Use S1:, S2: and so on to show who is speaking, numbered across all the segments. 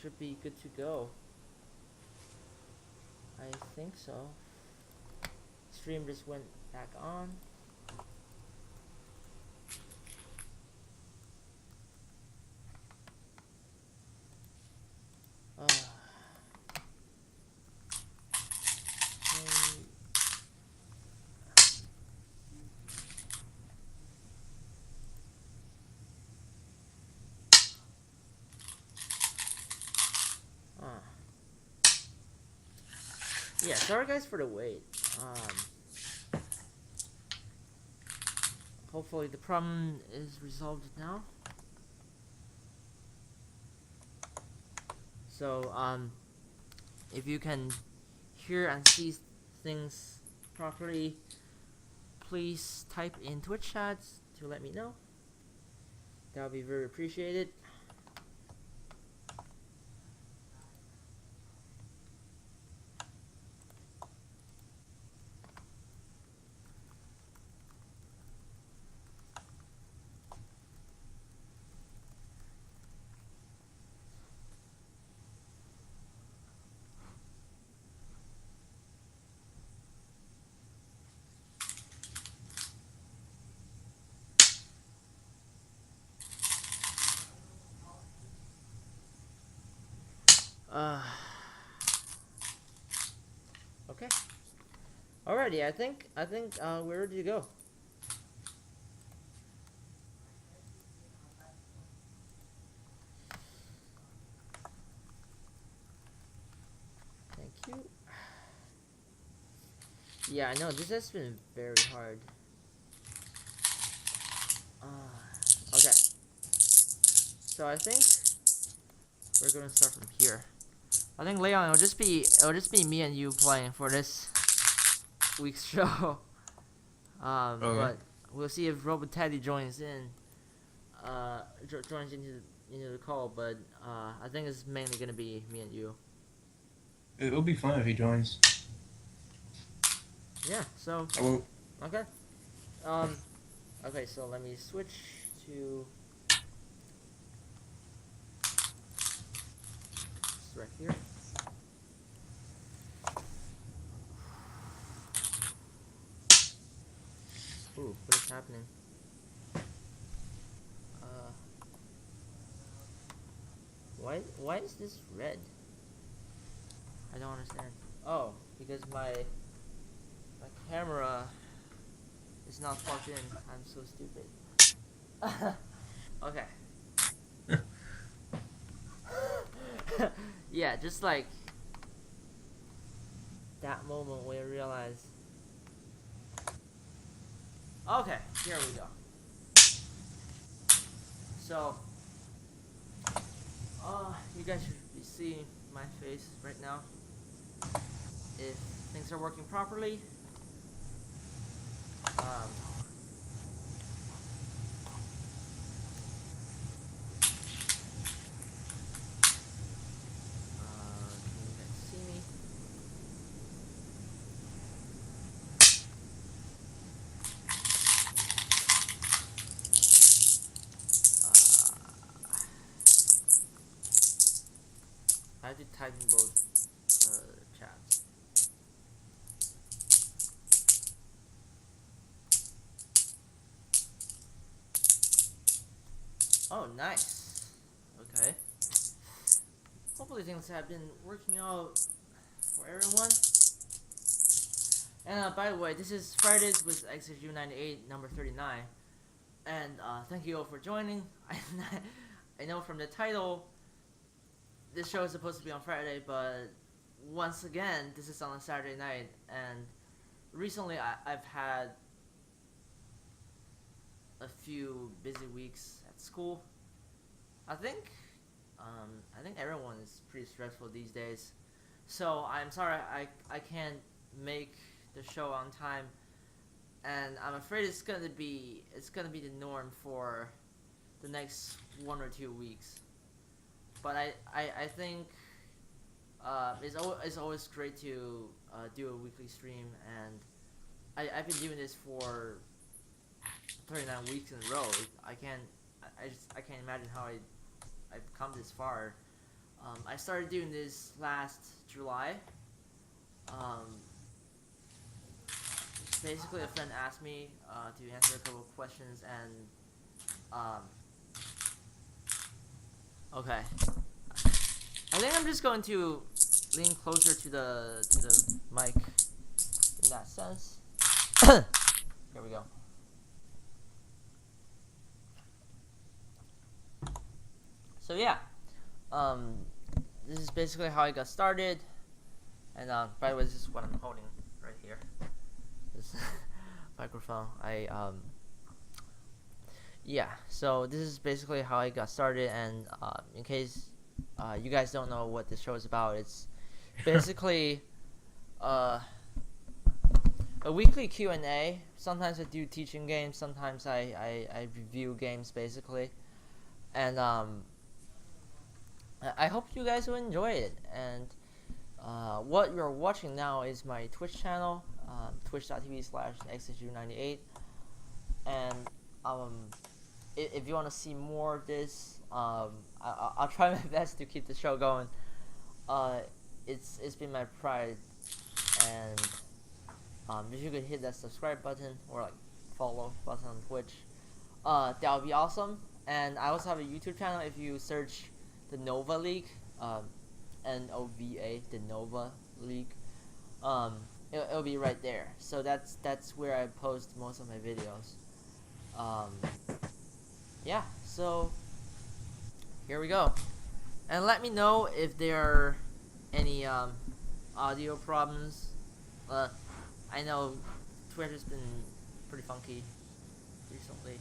S1: should be good to go. I think so. Stream just went back on. Uh, okay. Uh, yeah, sorry guys for the wait. Hopefully the problem is resolved now. So, if you can hear and see things properly, please type in Twitch chats to let me know. That would be very appreciated. Uh, okay. Alrighty, I think we're ready to go. Thank you. Yeah, I know this has been very hard. Okay. So I think we're gonna start from here. I think Leon, it'll just be me and you playing for this week's show.
S2: Okay.
S1: But we'll see if Robot Teddy joins in. Joins into the call, but I think it's mainly gonna be me and you.
S2: It'll be fun if he joins.
S1: Yeah. So
S2: I will.
S1: okay. Um. Okay. So let me switch to right here. Ooh, what is happening? Uh. Why is this red? I don't understand. Oh, because my camera is not plugged in. I'm so stupid. Okay. Yeah, just like that moment where I realize. Okay, here we go. So, you guys should be seeing my face right now. If things are working properly, um, can you guys see me? Uh, I have to type in both chats. Oh, nice. Okay. Hopefully things have been working out for everyone. And by the way, this is Fridays with xhu98 number 39. And thank you all for joining. I know from the title, this show is supposed to be on Friday, but once again, this is on a Saturday night. And recently, I've had a few busy weeks at school. I think, I think everyone is pretty stressful these days. So I'm sorry I can't make the show on time, and I'm afraid it's gonna be the norm for the next 1 or 2 weeks. But I think it's always great to do a weekly stream, and I've been doing this for 39 weeks in a row. I can't imagine how I've come this far. I started doing this last July. Um, Basically, a friend asked me to answer a couple of questions, and okay, I think I'm just going to lean closer to the mic in that sense. Here we go. So yeah, um, this is basically how I got started, and by the way, this is what I'm holding right here. This microphone. Yeah. So this is basically how I got started, and in case you guys don't know what this show is about, it's basically uh, a weekly Q&A. Sometimes I do teaching games. Sometimes I review games basically, and I hope you guys will enjoy it. And what you're watching now is my Twitch channel, twitch.tv/xhu98. And if you want to see more of this, I'll try my best to keep the show going. It's been my pride, and if you could hit that subscribe button or like follow button on Twitch, that would be awesome. And I also have a YouTube channel. If you search the Nova League, Nova, the Nova League, it'll be right there. So that's where I post most of my videos. Yeah, so here we go. And let me know if there are any audio problems. I know Twitter's been pretty funky recently.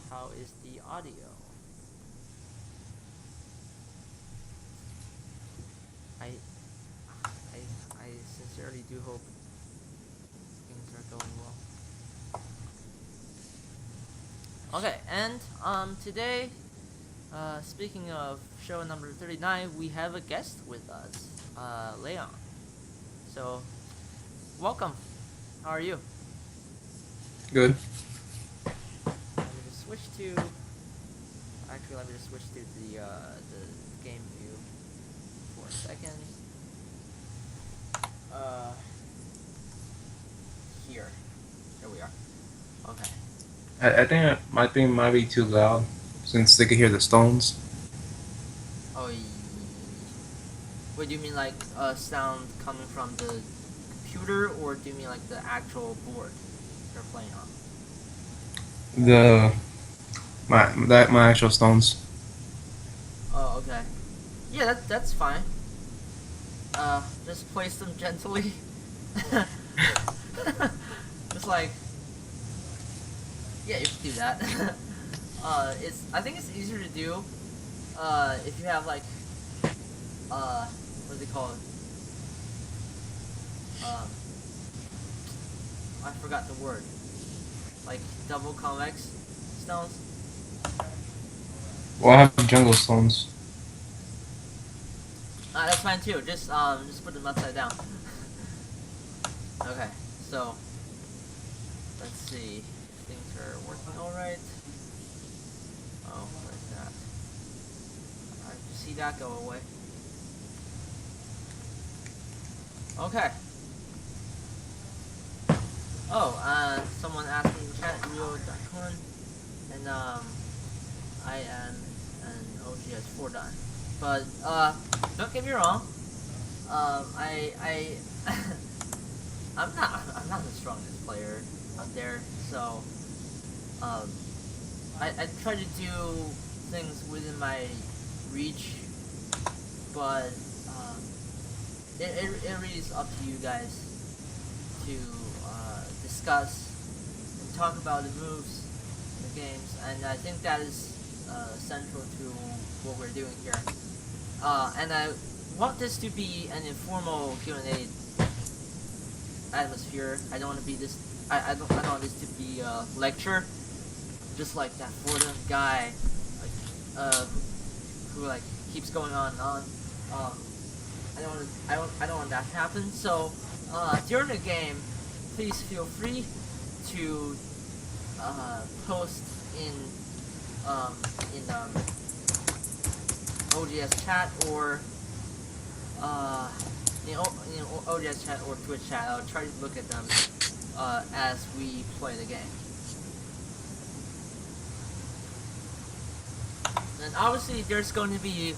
S1: How is the audio? I sincerely do hope things are going well. Okay, and today, speaking of show number 39, we have a guest with us, Laon. So, welcome. How are you?
S2: Good.
S1: Let me just switch to. Actually, let me just switch to the game view for a second. Here we are. Okay.
S2: I think my thing might be too loud since they can hear the stones.
S1: Oh, what do you mean, like sound coming from the computer, or do you mean like the actual board you're playing on?
S2: My actual stones.
S1: Oh, okay. Yeah, that's fine. Just place them gently. Just like, yeah, you can do that. I think it's easier to do, if you have like, what do they call it? I forgot the word. Like double convex stones.
S2: Well, I have jungle stones.
S1: That's fine too. Just put them upside down. Okay, so let's see. Things are working all right. Oh, what is that? You see that go away? Okay. Oh, someone asked me in chat, Rio.con, and I am an OGS4 done. But don't get me wrong. I'm not the strongest player out there, so I try to do things within my reach, but it really is up to you guys to discuss and talk about the moves in the games, and I think that is central to what we're doing here. And I want this to be an informal Q&A atmosphere. I don't want to be this. I don't want this to be a lecture, just like that Fordham guy, like who like keeps going on and on. I don't want that to happen. So during the game, please feel free to post in OGS chat or OGS chat or Twitch chat. I'll try to look at them as we play the game. And obviously, there's going to be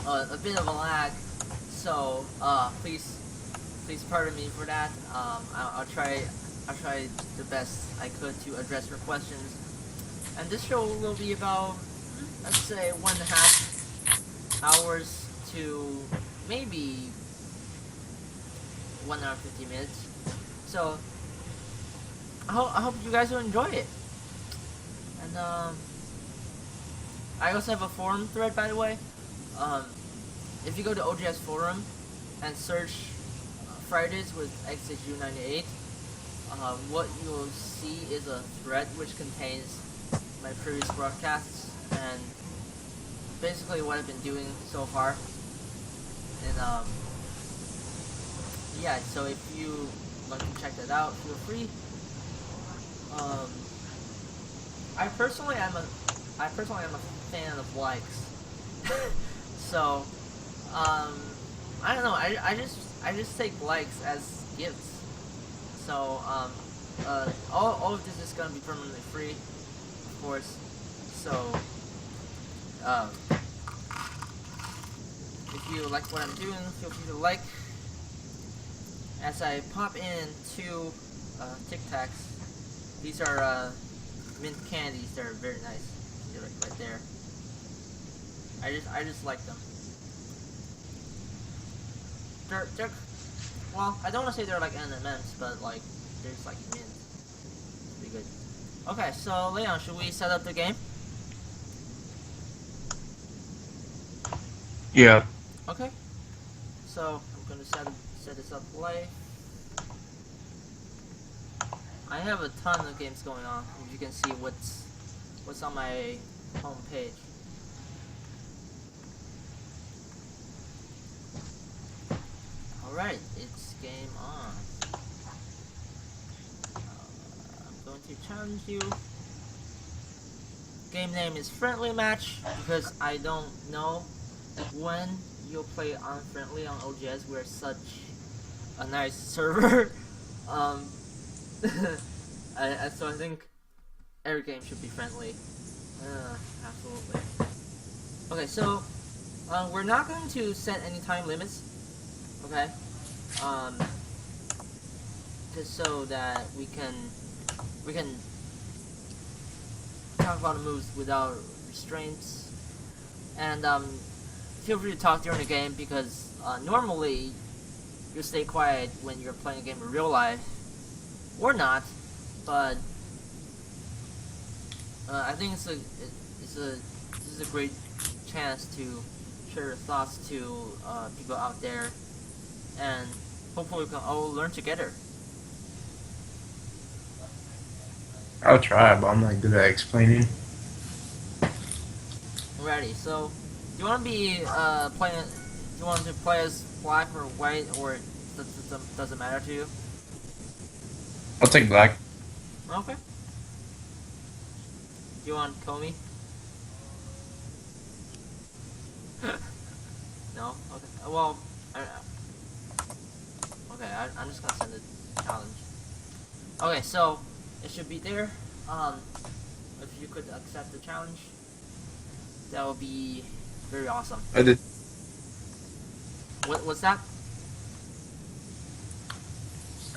S1: a bit of a lag, so please pardon me for that. I'll try the best I could to address your questions. And this show will be about, let's say, 1.5 hours to maybe 1 hour 50 minutes. So I hope you guys will enjoy it. And I also have a forum thread, by the way. If you go to OGS forum and search Fridays with xhu98, what you'll see is a thread which contains my previous broadcasts and basically what I've been doing so far. And yeah, so if you want to check that out, feel free. I personally am a fan of likes. So I don't know, I just take likes as gifts. So all of this is gonna be permanently free, of course. So if you like what I'm doing, feel free to like. As I pop in 2 Tic Tacs, these are mint candies. They're very nice. They're right there. I just like them. They're well, I don't want to say they're like M&Ms, but like there's like mint. It's pretty good. Okay, so Leon, should we set up the game?
S2: Yeah.
S1: Okay. So I'm gonna set this up live. I have a ton of games going on. As you can see, what's on my home page. Alright, it's game on. I'm going to challenge you. Game name is Friendly Match because I don't know when you'll play on Friendly on OGS. We're such a nice server. So I think every game should be friendly. Absolutely. Okay, so we're not going to set any time limits. Okay, just so that we can talk about the moves without restraints, and feel free to talk during the game because normally you stay quiet when you're playing a game in real life, or not, but I think this is a great chance to share your thoughts to people out there, and hopefully we can all learn together.
S2: I'll try, but I'm not good at explaining.
S1: Alrighty, so do you want to be playing? Do you want to play as black or white, or doesn't matter to you?
S2: I'll take black.
S1: Okay. Do you want Comey? No. Okay. Well, I'm just gonna send a challenge. Okay, so it should be there. If you could accept the challenge, that would be very awesome.
S2: I did.
S1: What's that?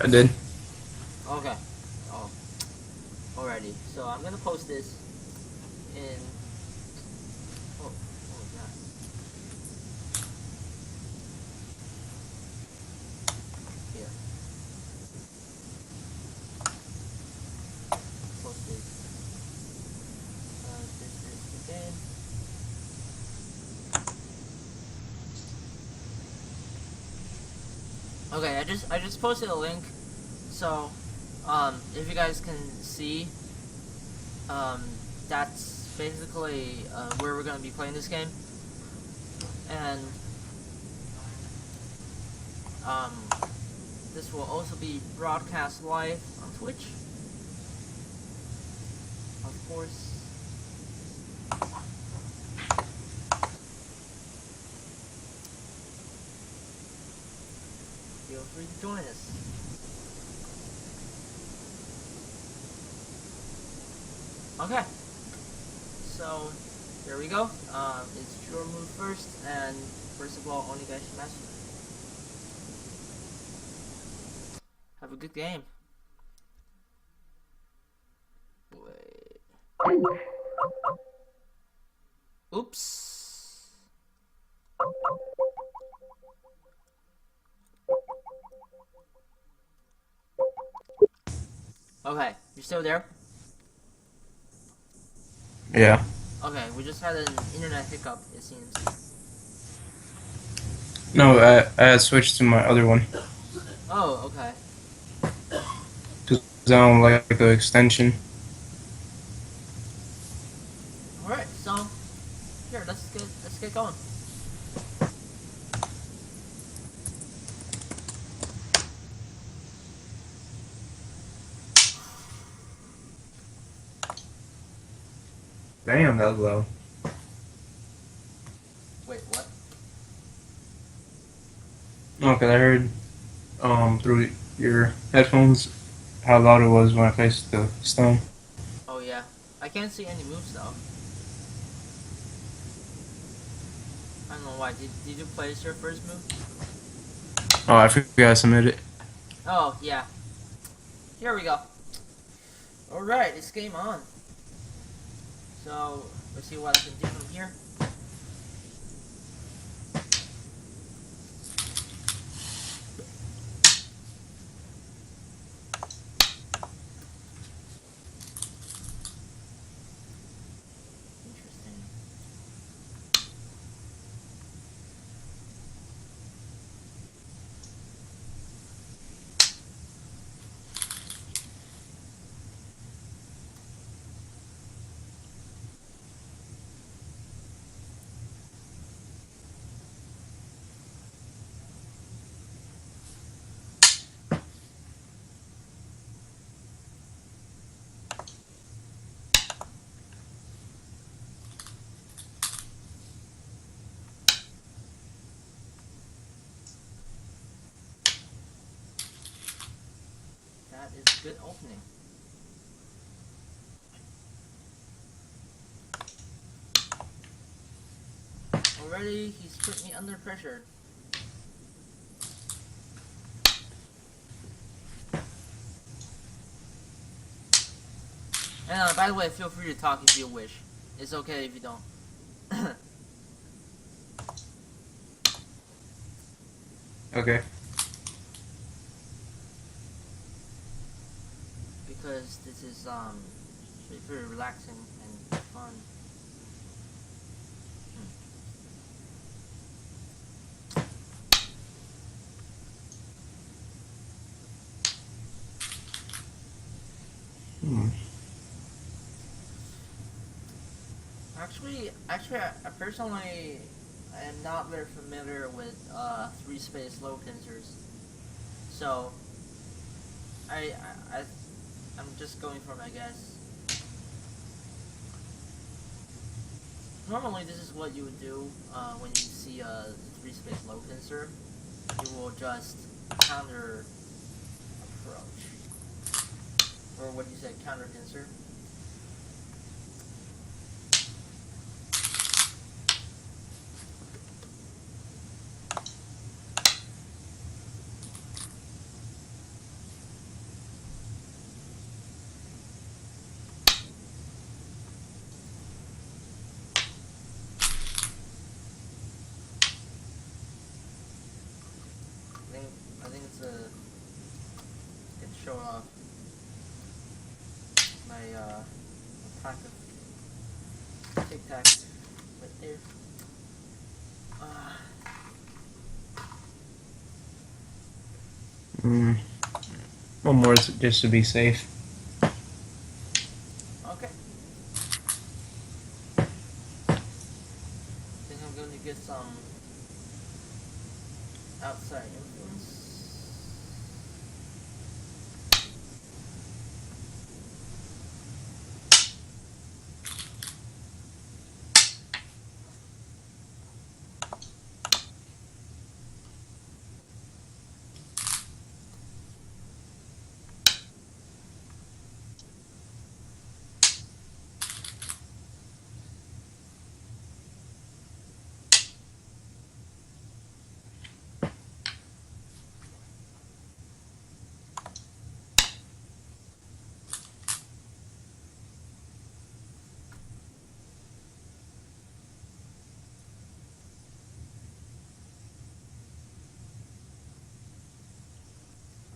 S2: I did.
S1: Okay. Oh. Alrighty. So I'm gonna post this in. Oh, what was that? Here. Post this. This is the game. Okay, I just posted a link, so if you guys can see, that's basically where we're gonna be playing this game, and this will also be broadcast live on Twitch, of course. feel free to join us. Okay, so there we go. It's your move first, and first of all, Onigashimasu. Have a good game. Wait. Oops. Okay, you're still there?
S2: Yeah.
S1: Okay, we just had an internet hiccup, it seems.
S2: No, I had switched to my other one.
S1: Oh, okay.
S2: Because I don't like the extension.
S1: Alright, so here, let's get going.
S2: Damn, that was loud.
S1: Wait, what?
S2: No, because I heard through your headphones how loud it was when I placed the stone.
S1: Oh yeah. I can't see any moves though. I don't know why. Did you place your first move?
S2: Oh, I forgot I submitted.
S1: Oh yeah. Here we go. Alright, it's game on. So let's see what I can do from here. Interesting. That is a good opening. Already, he's put me under pressure. And by the way, feel free to talk if you wish. It's okay if you don't.
S2: Okay.
S1: Because this is pretty relaxing and fun.
S2: Hmm.
S1: Actually, I personally am not very familiar with three-space low pincers, so I'm just going for my guess. Normally, this is what you would do when you see a three-space low pincer. You will just counter approach, or what do you say, counter pincer. I think it's a can show off my pack of Tic Tacs right there.
S2: Mm. One more just to be safe.
S1: Okay. Think I'm going to get some outside influence.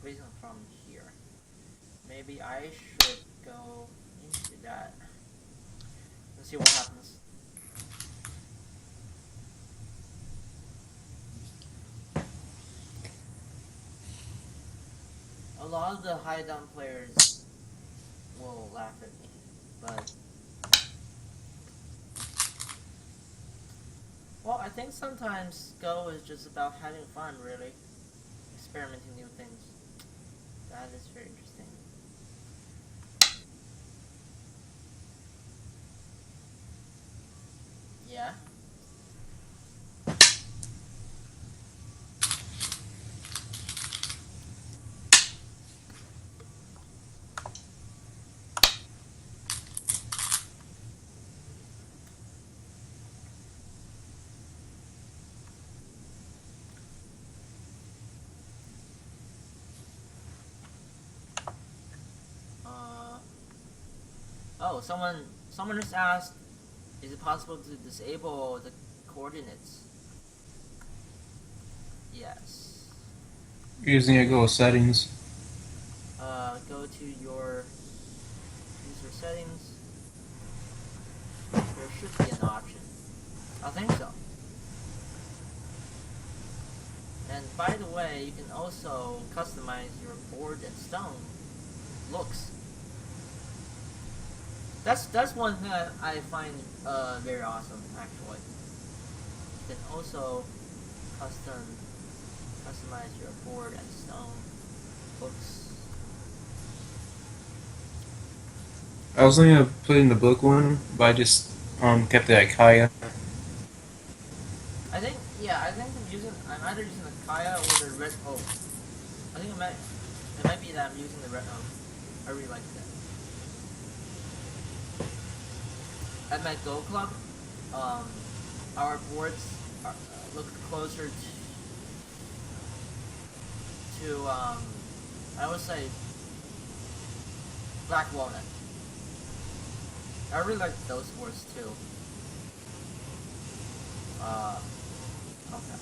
S1: facing from here. Maybe I should go into that. Let's see what happens. A lot of the high down players will laugh at me, but well, I think sometimes Go is just about having fun, really, experimenting new things. That is very interesting. Yeah. Oh, someone just asked, is it possible to disable the coordinates? Yes.
S2: Using a go settings.
S1: Go to your user settings. There should be an option. I think so. And by the way, you can also customize your board and stone looks. That's one thing I find very awesome, actually. You can also customize your board and stone looks.
S2: I was thinking of putting the book one, but I just kept it at Kaya.
S1: I think I'm either using the Kaya or the red oak. I think it might be that I'm using the red oak. I really like that. At my Go Club, our boards look closer to I would say black walnut. I really like those boards too. Okay.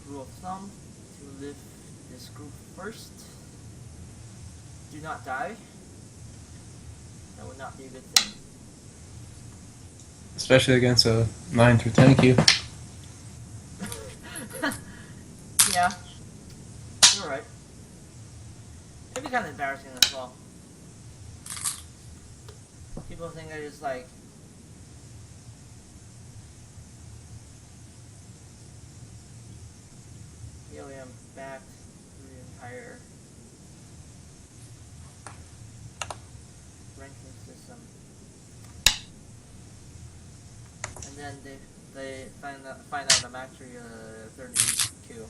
S1: Rule of thumb, to live this group first. Do not die. That would not be a good thing.
S2: Especially against a 9 through 10 queue.
S1: Yeah, you're right. It'd be kind of embarrassing as well. People think I just like helium back through the entire ranking system, and then they find out I'm actually 32.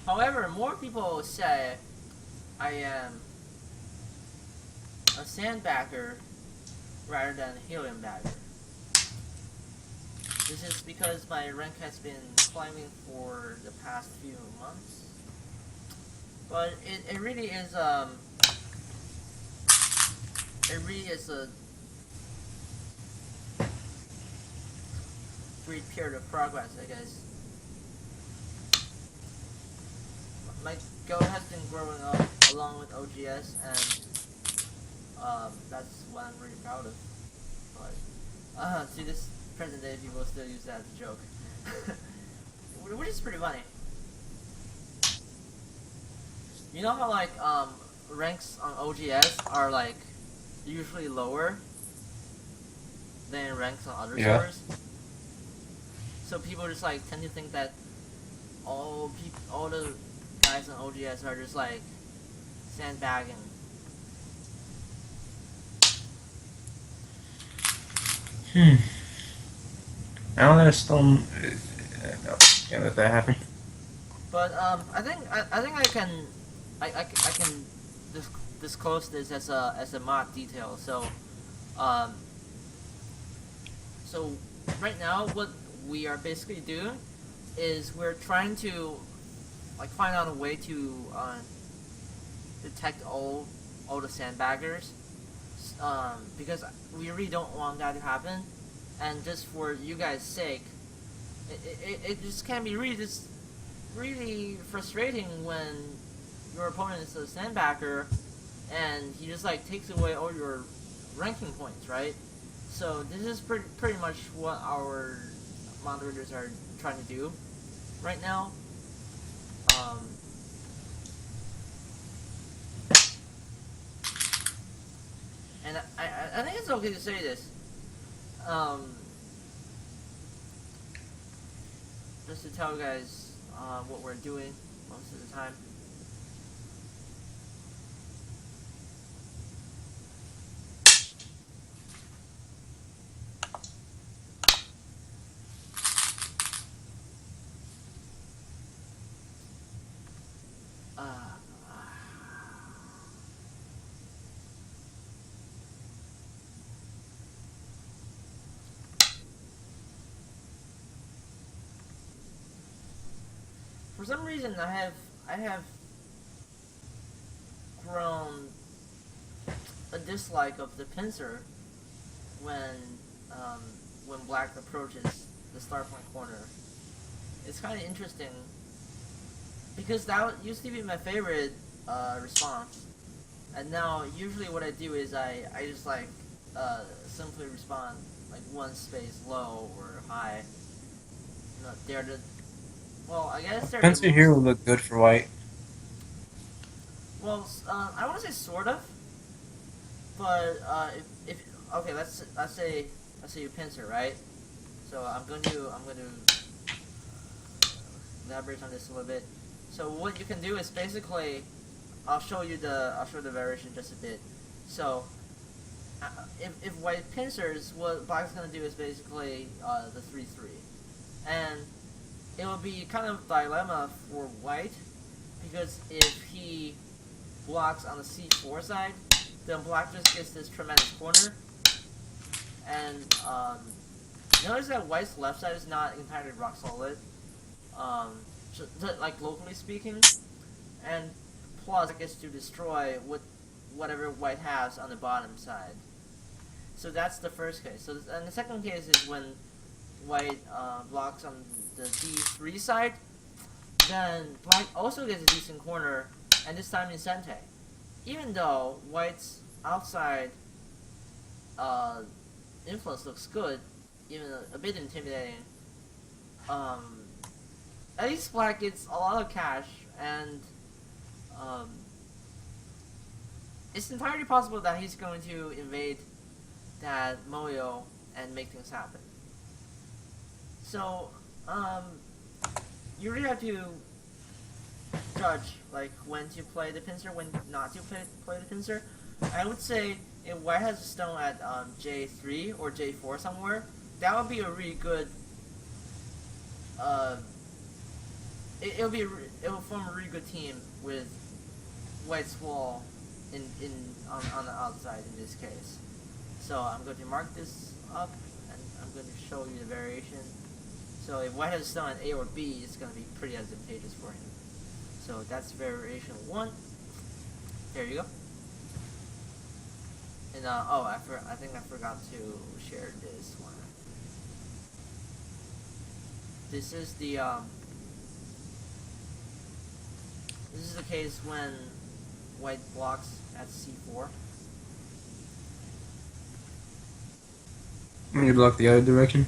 S1: However, more people say I am a sandbagger rather than a helium bagger. This is because my rank has been climbing for the past few months. But it really is a brief period of progress, I guess. My Go has been growing up along with OGS, and that's what I'm really proud of. But see, this present day people still use that as a joke, which is pretty funny. You know how like ranks on OGS are like usually lower than ranks on other servers. So people just like tend to think that all the guys on OGS are just like sandbagging.
S2: Hmm. Now that stone, no, can't let that happen.
S1: But I think I can disclose this as a mod detail. Um so right now what we are basically doing is we're trying to like find out a way to detect all the sandbaggers, because we really don't want that to happen, and just for you guys' sake, it just can be really frustrating when your opponent is a sandbagger and he just like takes away all your ranking points, right? So this is pretty much what our moderators are trying to do right now. Um, and I think it's okay to say this. Um, just to tell you guys what we're doing most of the time. Uh, for some reason, I have grown a dislike of the pincer when um, when black approaches the start point corner. It's kind of interesting because that used to be my favorite response, and now usually what I do is I just like simply respond like one space low or high. No, they're the well, I guess they're the
S2: Spencer here
S1: most
S2: would look good for white.
S1: well. I want to say sort of, but if okay, let's say you pincer, right? So I'm going to elaborate on this a little bit. So what you can do is basically I'll show the variation just a bit. So if white pincers, what black's gonna do is basically the 3-3, and it will be kind of dilemma for white because if he blocks on the c4 side, then black just gets this tremendous corner, and notice that white's left side is not entirely rock solid, um, like locally speaking, and plus it gets to destroy whatever white has on the bottom side. So that's the first case. So and the second case is when white blocks on the d3 side, then black also gets a decent corner, and this time in Sente. Even though white's outside uh, influence looks good, even a bit intimidating, um, at least black gets a lot of cash, and um, it's entirely possible that he's going to invade that moyo and make things happen. So, you really have to judge like when to play the pincer, when not to play the pincer. I would say if white has a stone at J3 or J4 somewhere, that would be a really good. Uh, it will form a really good team with white's wall in on the outside in this case. So I'm going to mark this up and I'm going to show you the variation. So if white has a stone at A or B, it's going to be pretty advantageous for him. So that's variation 1. There you go. And I think I forgot to share this one. This is the this is the case when white blocks at c4.
S2: When you block the other direction.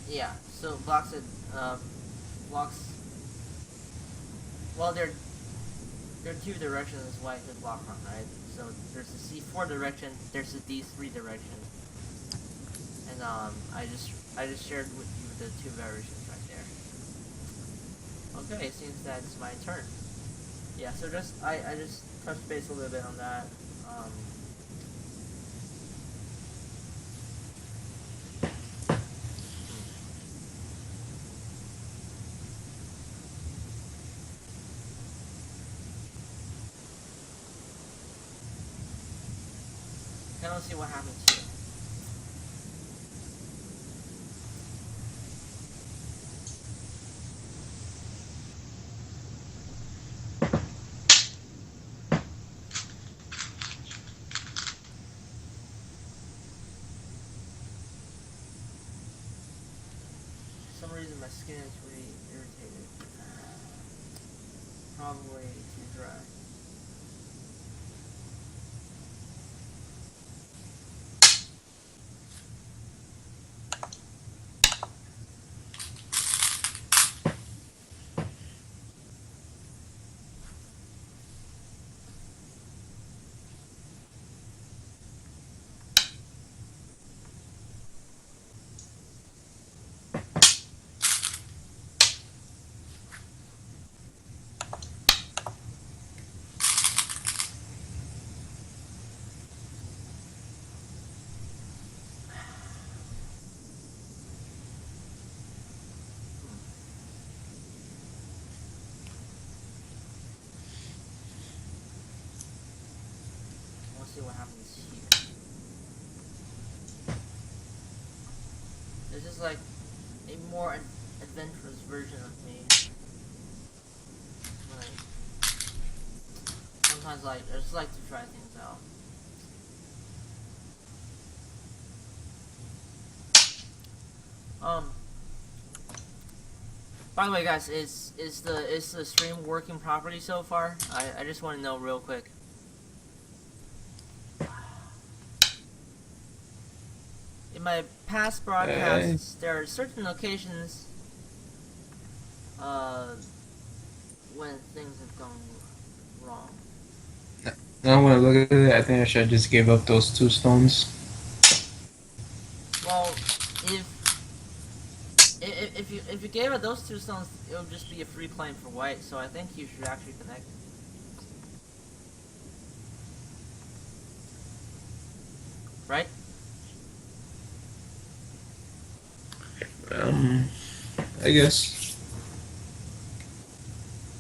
S1: Yeah, so blocks at blocks. Well, there are two directions white could block from, right? So there's the c4 direction, there's the d3 direction, and I just shared with you the two variations right there. Okay, it seems that it's my turn. Yeah, so I just touched base a little bit on that. cannot see what happens here. For some reason my skin is really irritated. Probably too dry. Let's see what happens here. This is like a more adventurous version of me. Like, sometimes like I just like to try things out. By the way, guys, is the stream working properly so far? I just want to know real quick. In my past broadcasts, there are certain occasions when things have gone wrong.
S2: Now when I look at it, I think I should just give up those 2 stones.
S1: Well, if you gave it those 2 stones, it would just be a free claim for white. So I think you should actually connect. Right?
S2: I guess.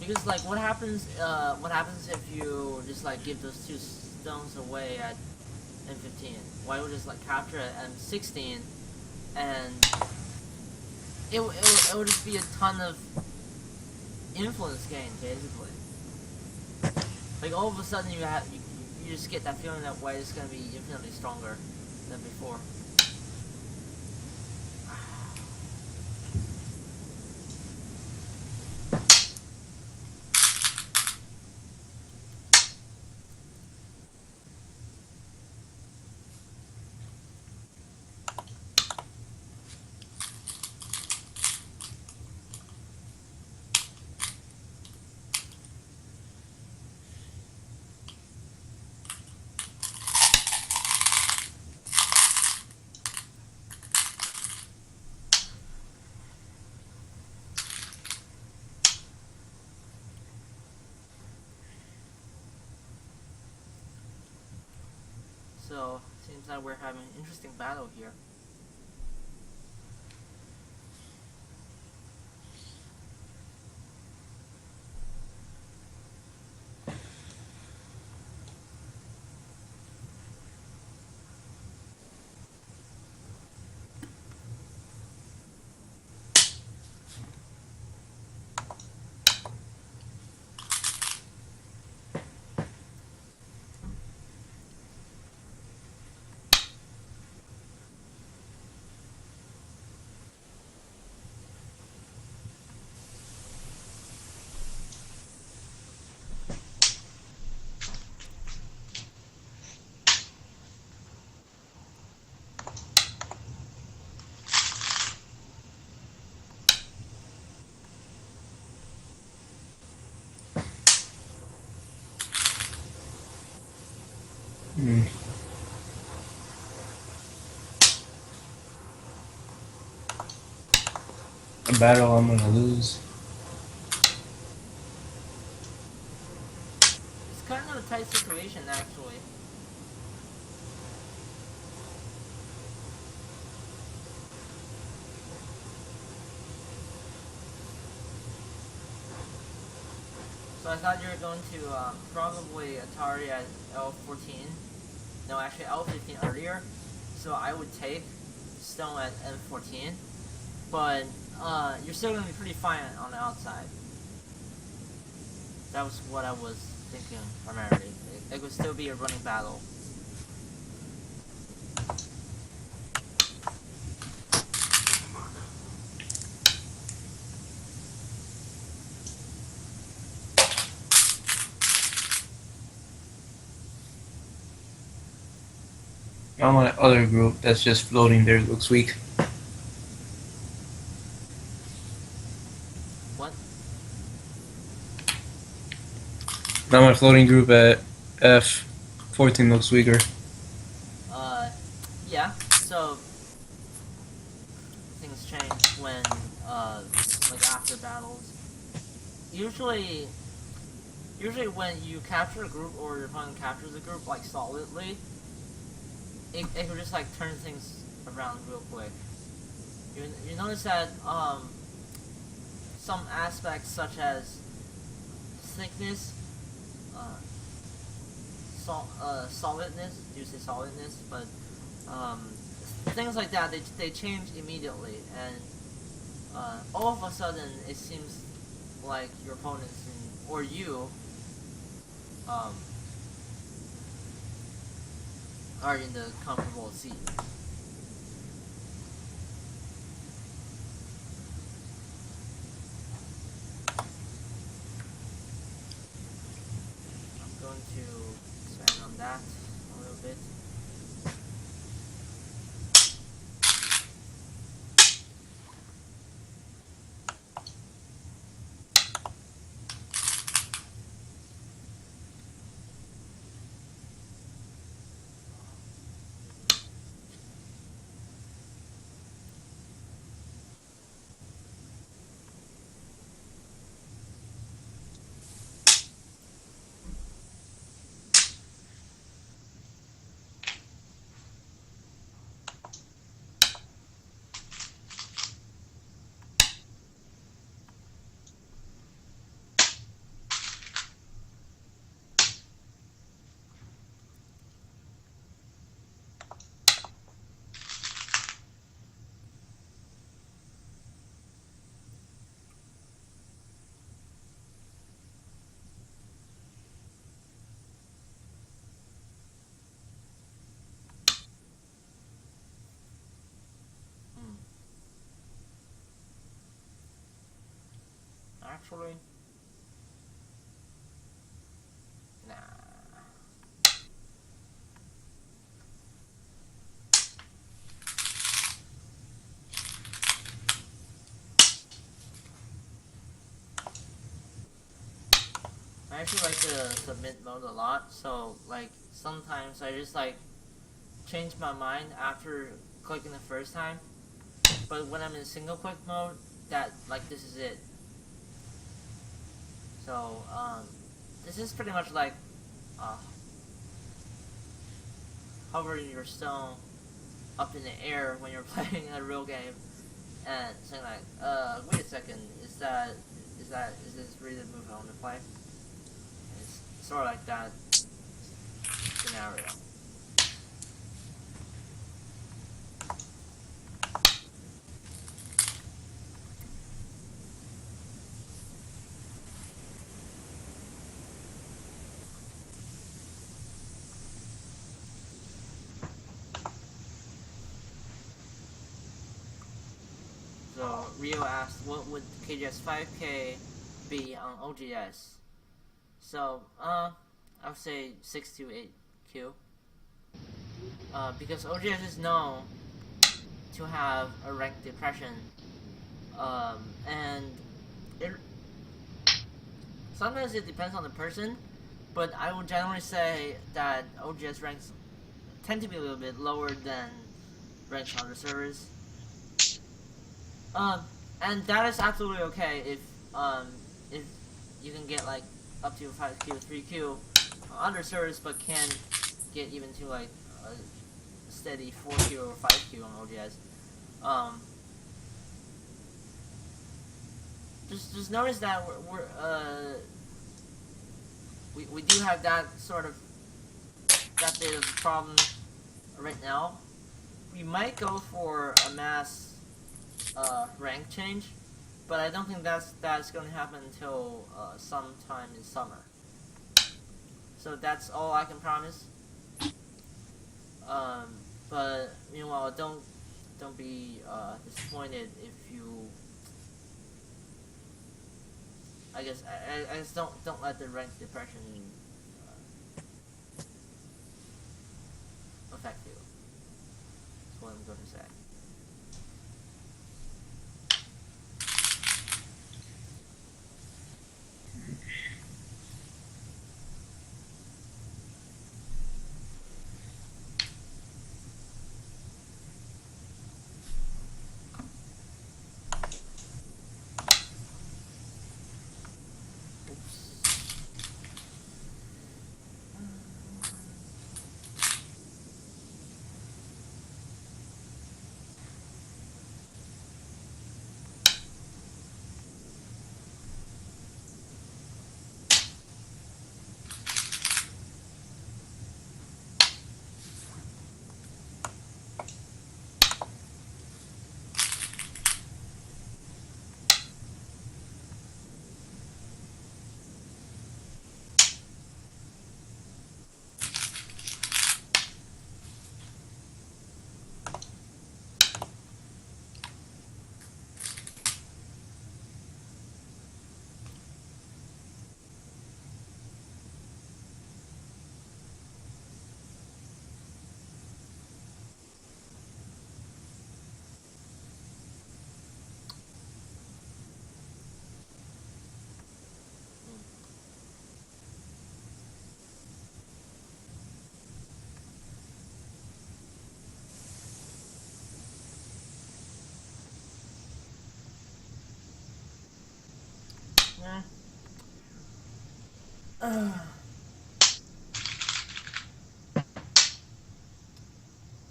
S1: Because like, what happens if you just like give those 2 stones away at M15? Why would just like capture at M16, and it would just be a ton of influence gain, basically. Like all of a sudden you just get that feeling that white is gonna be infinitely stronger than before. So, seems like we're having an interesting battle here.
S2: A battle I'm gonna lose.
S1: It's kind of a tight situation, actually. So I thought you were going to probably Atari at L14. No, actually L15 earlier, so I would take stone at N14, but you're still gonna be pretty fine on the outside. That was what I was thinking primarily. It could still be a running battle.
S2: I'm on the other group that's just floating there. Looks weak.
S1: What?
S2: Now my floating group at F14 looks weaker.
S1: Yeah. So things change when like after battles. Usually when you capture a group or your opponent captures a group like solidly, it could just like turn things around real quick. You notice that some aspects such as thickness, solidness. Do you say solidness? But things like that they change immediately, and all of a sudden it seems like your opponents or you um, are in the comfortable seat. I'm going to expand on that a little bit. Hmm. Actually, nah. I actually like the submit mode a lot. So like sometimes I just like change my mind after clicking the first time. But when I'm in single click mode, that like this is it. So this is pretty much like uh, hovering your stone up in the air when you're playing a real game, and saying like, wait a second, is this really the move I want to play? It's sort of like that scenario. So Rio asked, what would KGS 5K be on OGS? So I would say 6 to 8 Q. Because OGS is known to have a rank depression, and it sometimes it depends on the person, but I would generally say that OGS ranks tend to be a little bit lower than ranks on other servers. Um, and that is absolutely okay if you can get like up to 5Q, 3Q on other servers, but can't get even to like a steady 4Q or 5Q on OGS. Um, just notice that we do have that sort of that bit of a problem right now. We might go for a mass rank change, but I don't think that's going to happen until sometime in summer. So that's all I can promise. But meanwhile, don't be disappointed if you. I guess I just don't let the rank depression affect you. That's what I'm going to say.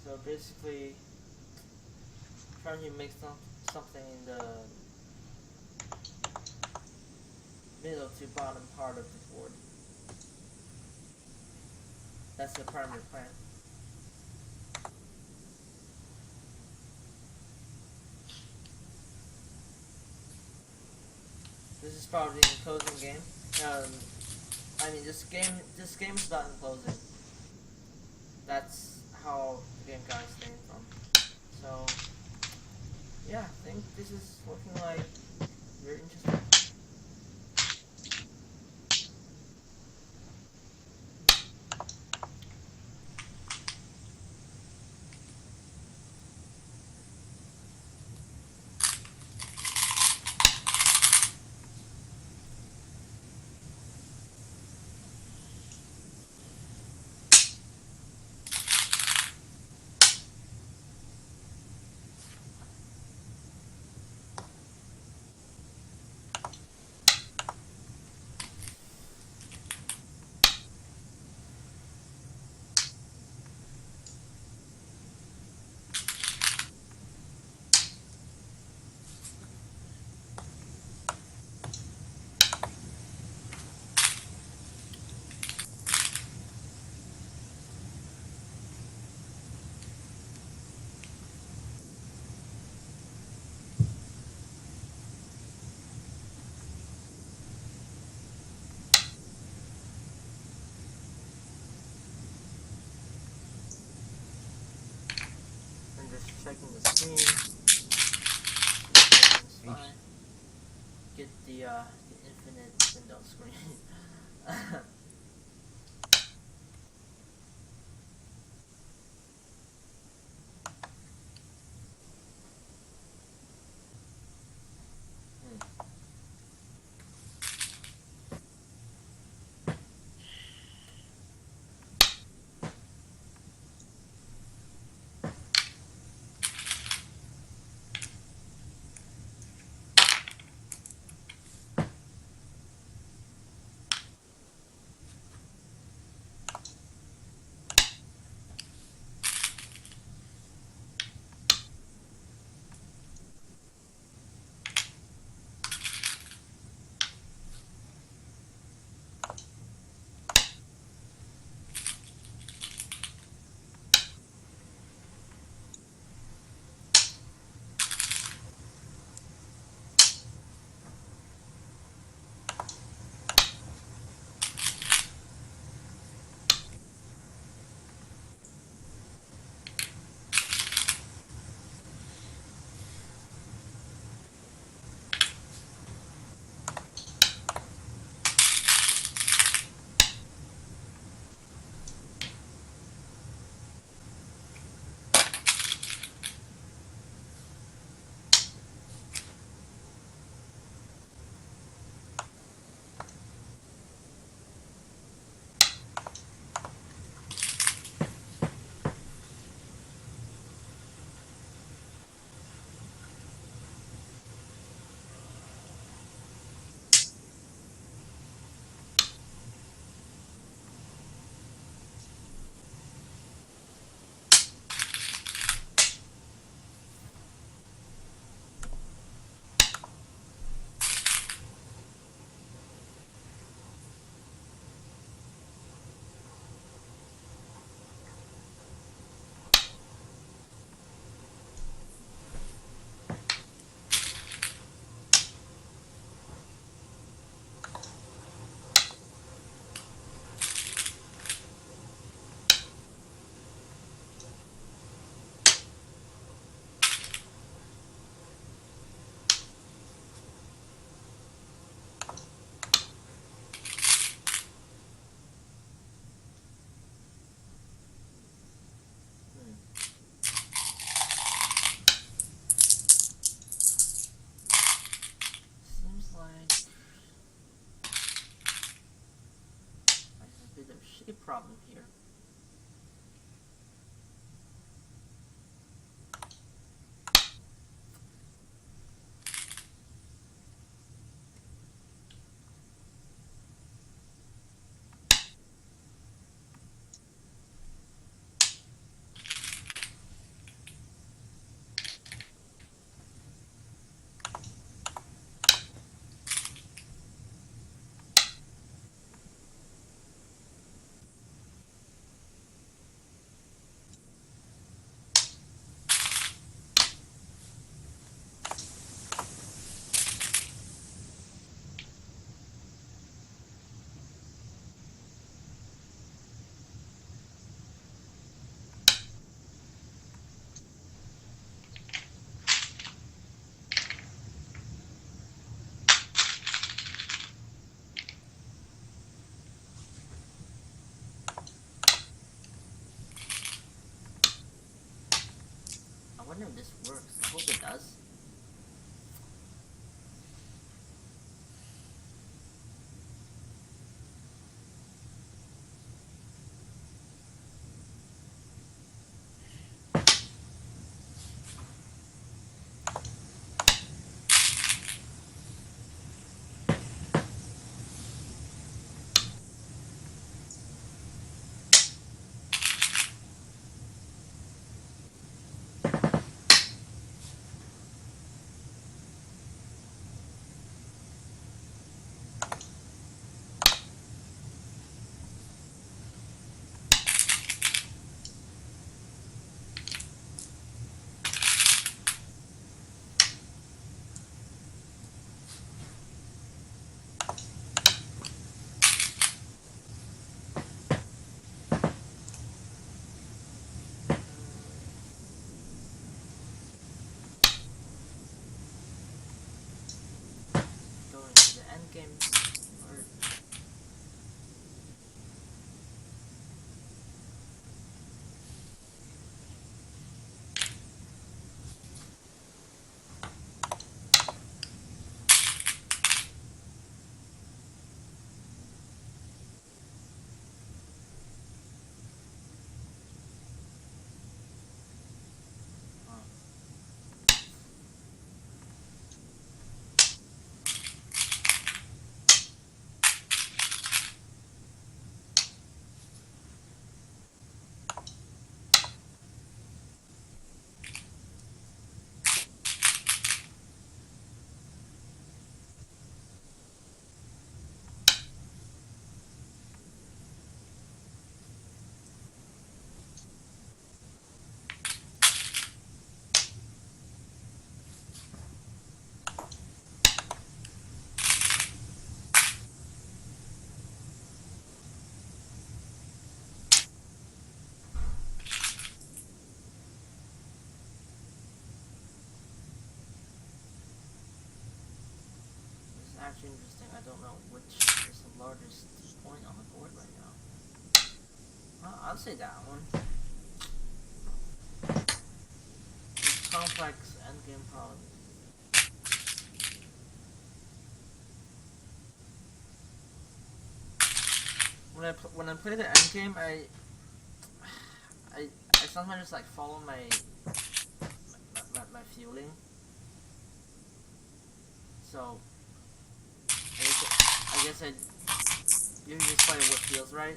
S1: So basically, trying to make something in the middle to bottom part of the board. That's the primary plan. This is probably an closing game. I mean, this game's not in closing. That's how the game got its name from. So, yeah, I think this is looking like very interesting. I'm just checking the screen. Everything's fine. Get the infinite window screen. be a problem here. I wonder if this works. I hope it does. Going to the endgame or it's actually interesting. I don't know which is the largest point on the board right now. I'll say that one. It's complex endgame problem. When I play the endgame, I sometimes just like follow my feeling. So I guess I usually just play what feels right.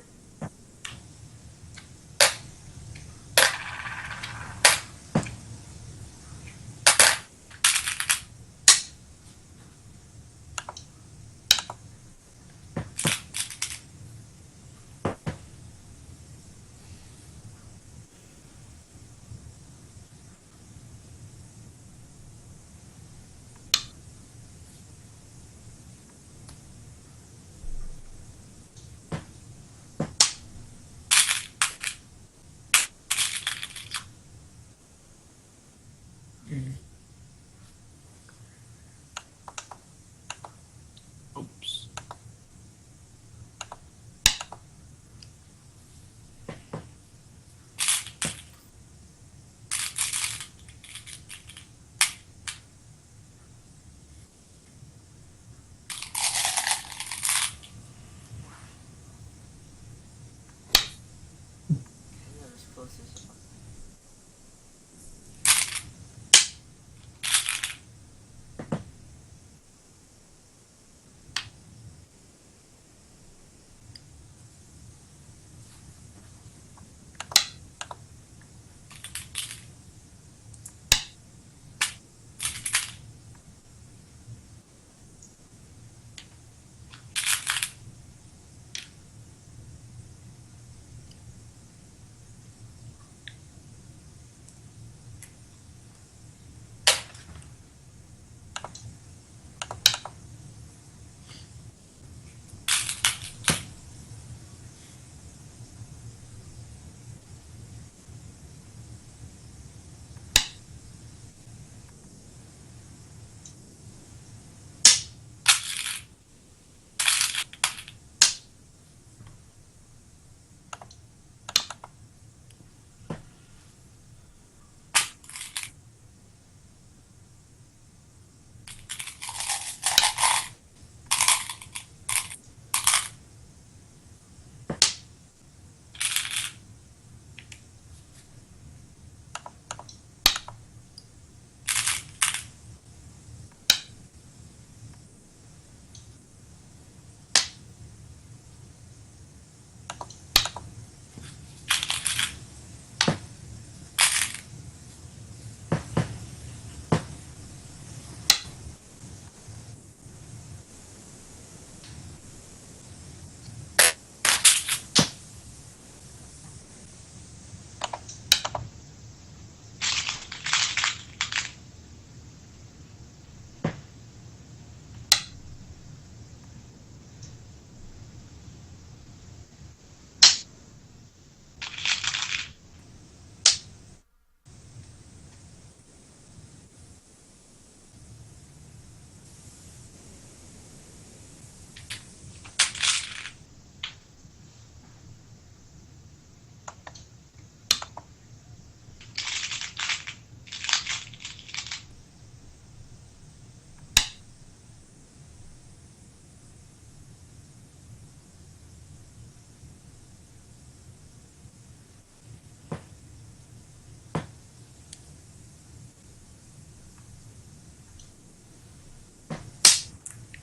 S1: closest.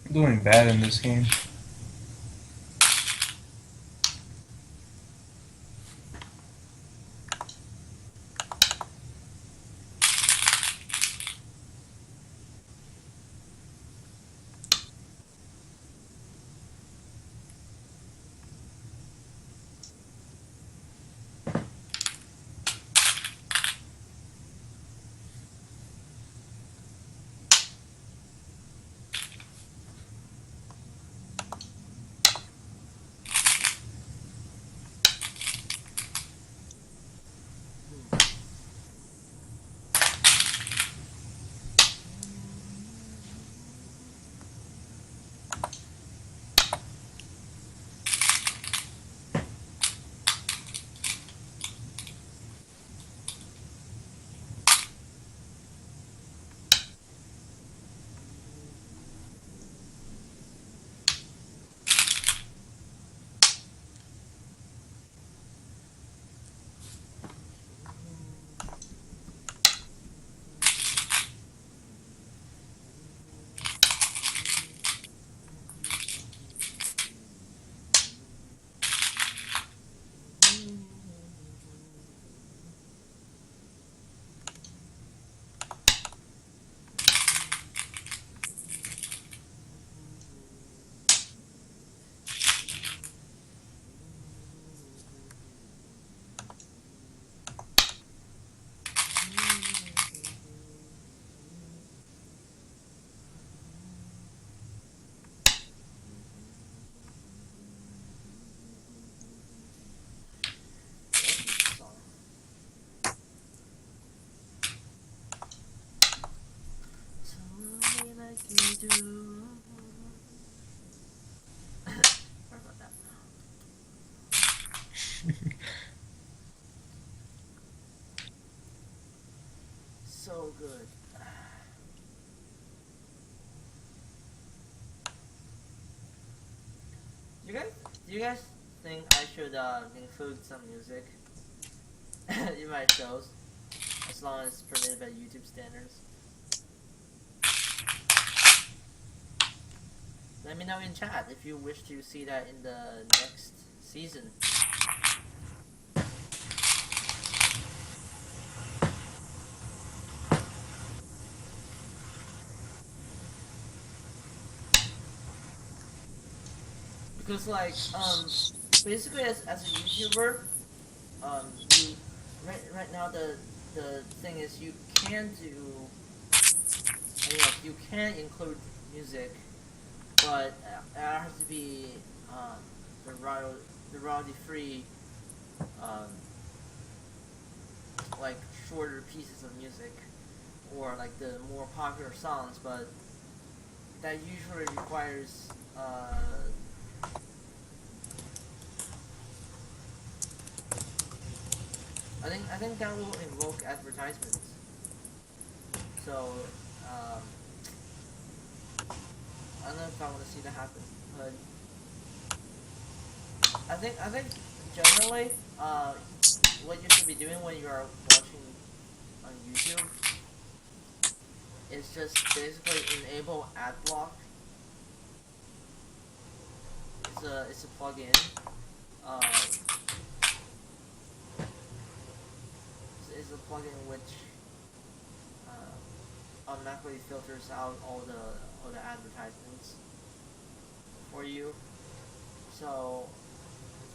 S2: I'm doing bad in this game. Sorry about that. So good. Do you guys think I should include some music?
S1: in my shows, as long as it's permitted by YouTube standards. Let me know in chat if you wish to see that in the next season. Because like basically as a YouTuber, you right now the thing is you can do, I mean, like, you can include music, but it has to be um, the royalty free, um, like shorter pieces of music, or like the more popular songs. But that usually requires I think that will invoke advertisements. So um, I don't know if I want to see that happen, but I think generally what you should be doing when you are watching on YouTube is just basically enable ad block. It's a plugin. Um, it's a plugin which automatically filters out all the advertisements for you. So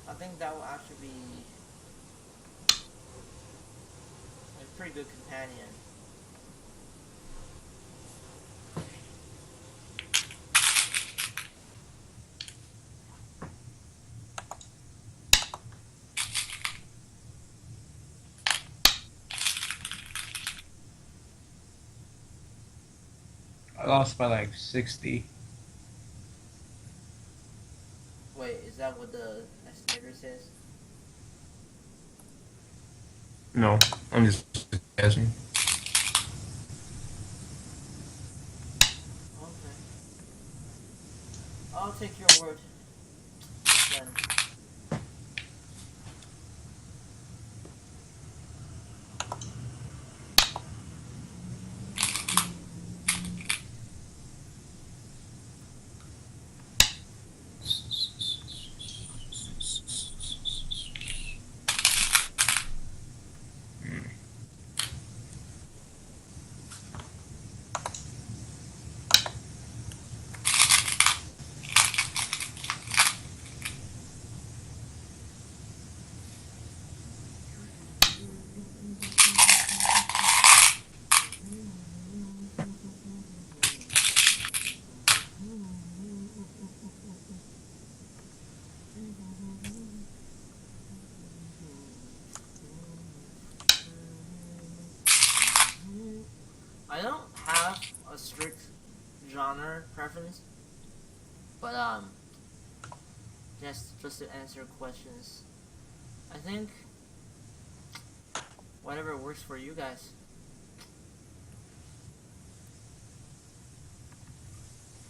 S1: I think that will actually be a pretty good companion.
S2: I lost by like 60.
S1: Wait, is that what the estimator says?
S2: No, I'm just guessing.
S1: Okay. I'll take your word. Then. I don't have a strict genre preference, but just to answer questions, I think whatever works for you guys.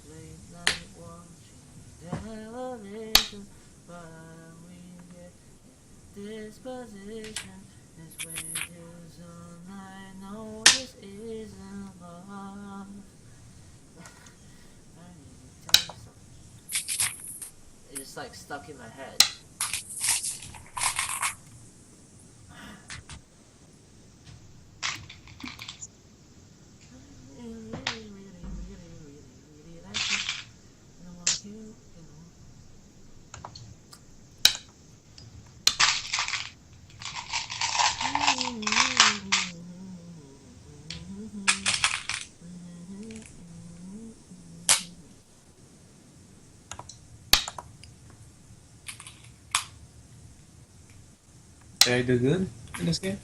S1: Late night watching television, but we get disposition. This way goes on. I know this isn't love. I need to tell you something. It's just like stuck in my head.
S2: Did I do good in this game?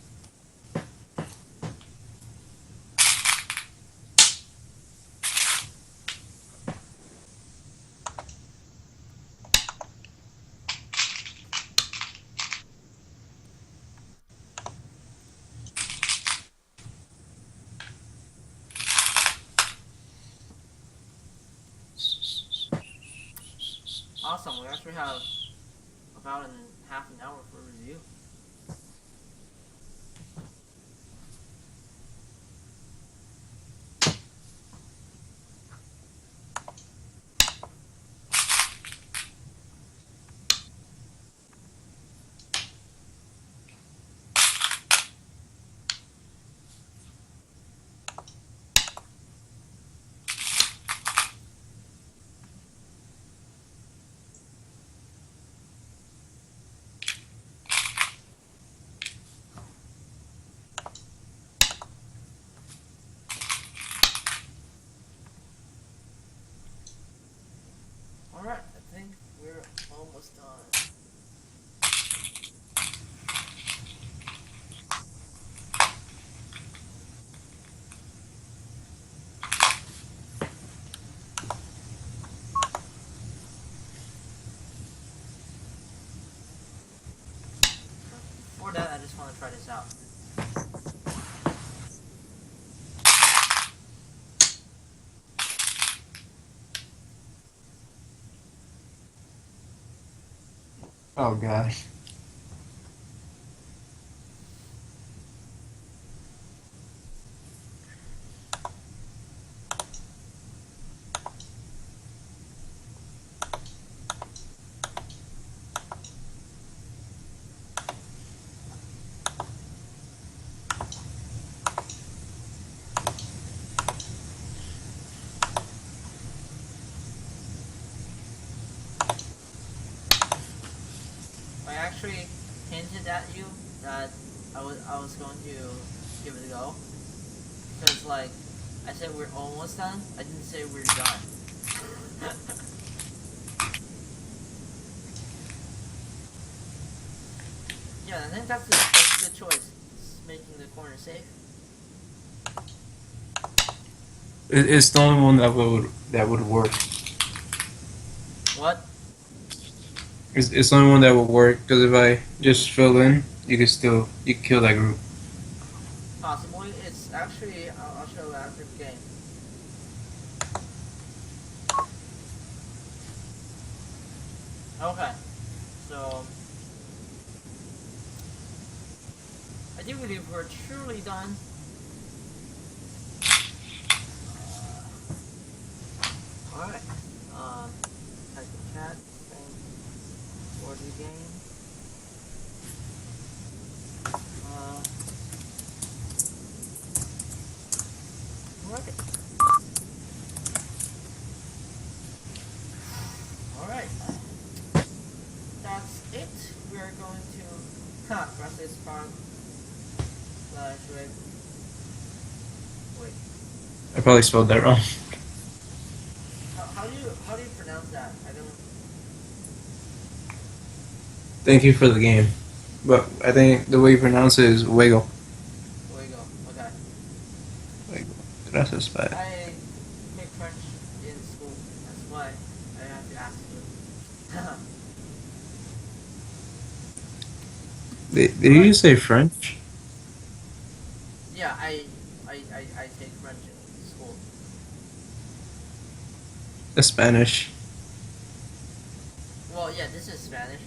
S1: Awesome, we actually have about half an hour for review. that. I just want to try this out.
S2: Oh god.
S1: I actually hinted at you that I was going to give it a go. Because, like, I said we're almost done. I didn't say we're done. Yeah, I think that's a good choice. It's making the corner safe.
S2: It's the only one that would work.
S1: What?
S2: It's the only one that would work because if I just fill in, you can kill that group.
S1: Possibly. It's actually, I'll show you after the game. Okay. So, I do believe we're truly done. Alright. Type the chat. Thanks for the game. Alright. Alright. That's it. We are going to press this font slash wait.
S2: I probably spelled that wrong.
S1: How do you pronounce that? I don't.
S2: Thank you for the game, but I think the way you pronounce it is wiggle.
S1: Wiggle. Okay.
S2: Wiggle. Gracias, bye.
S1: I take French in school. That's why I have to ask you.
S2: Did you say French?
S1: Yeah, I take French in school.
S2: That's Spanish.
S1: Well, yeah, this is Spanish.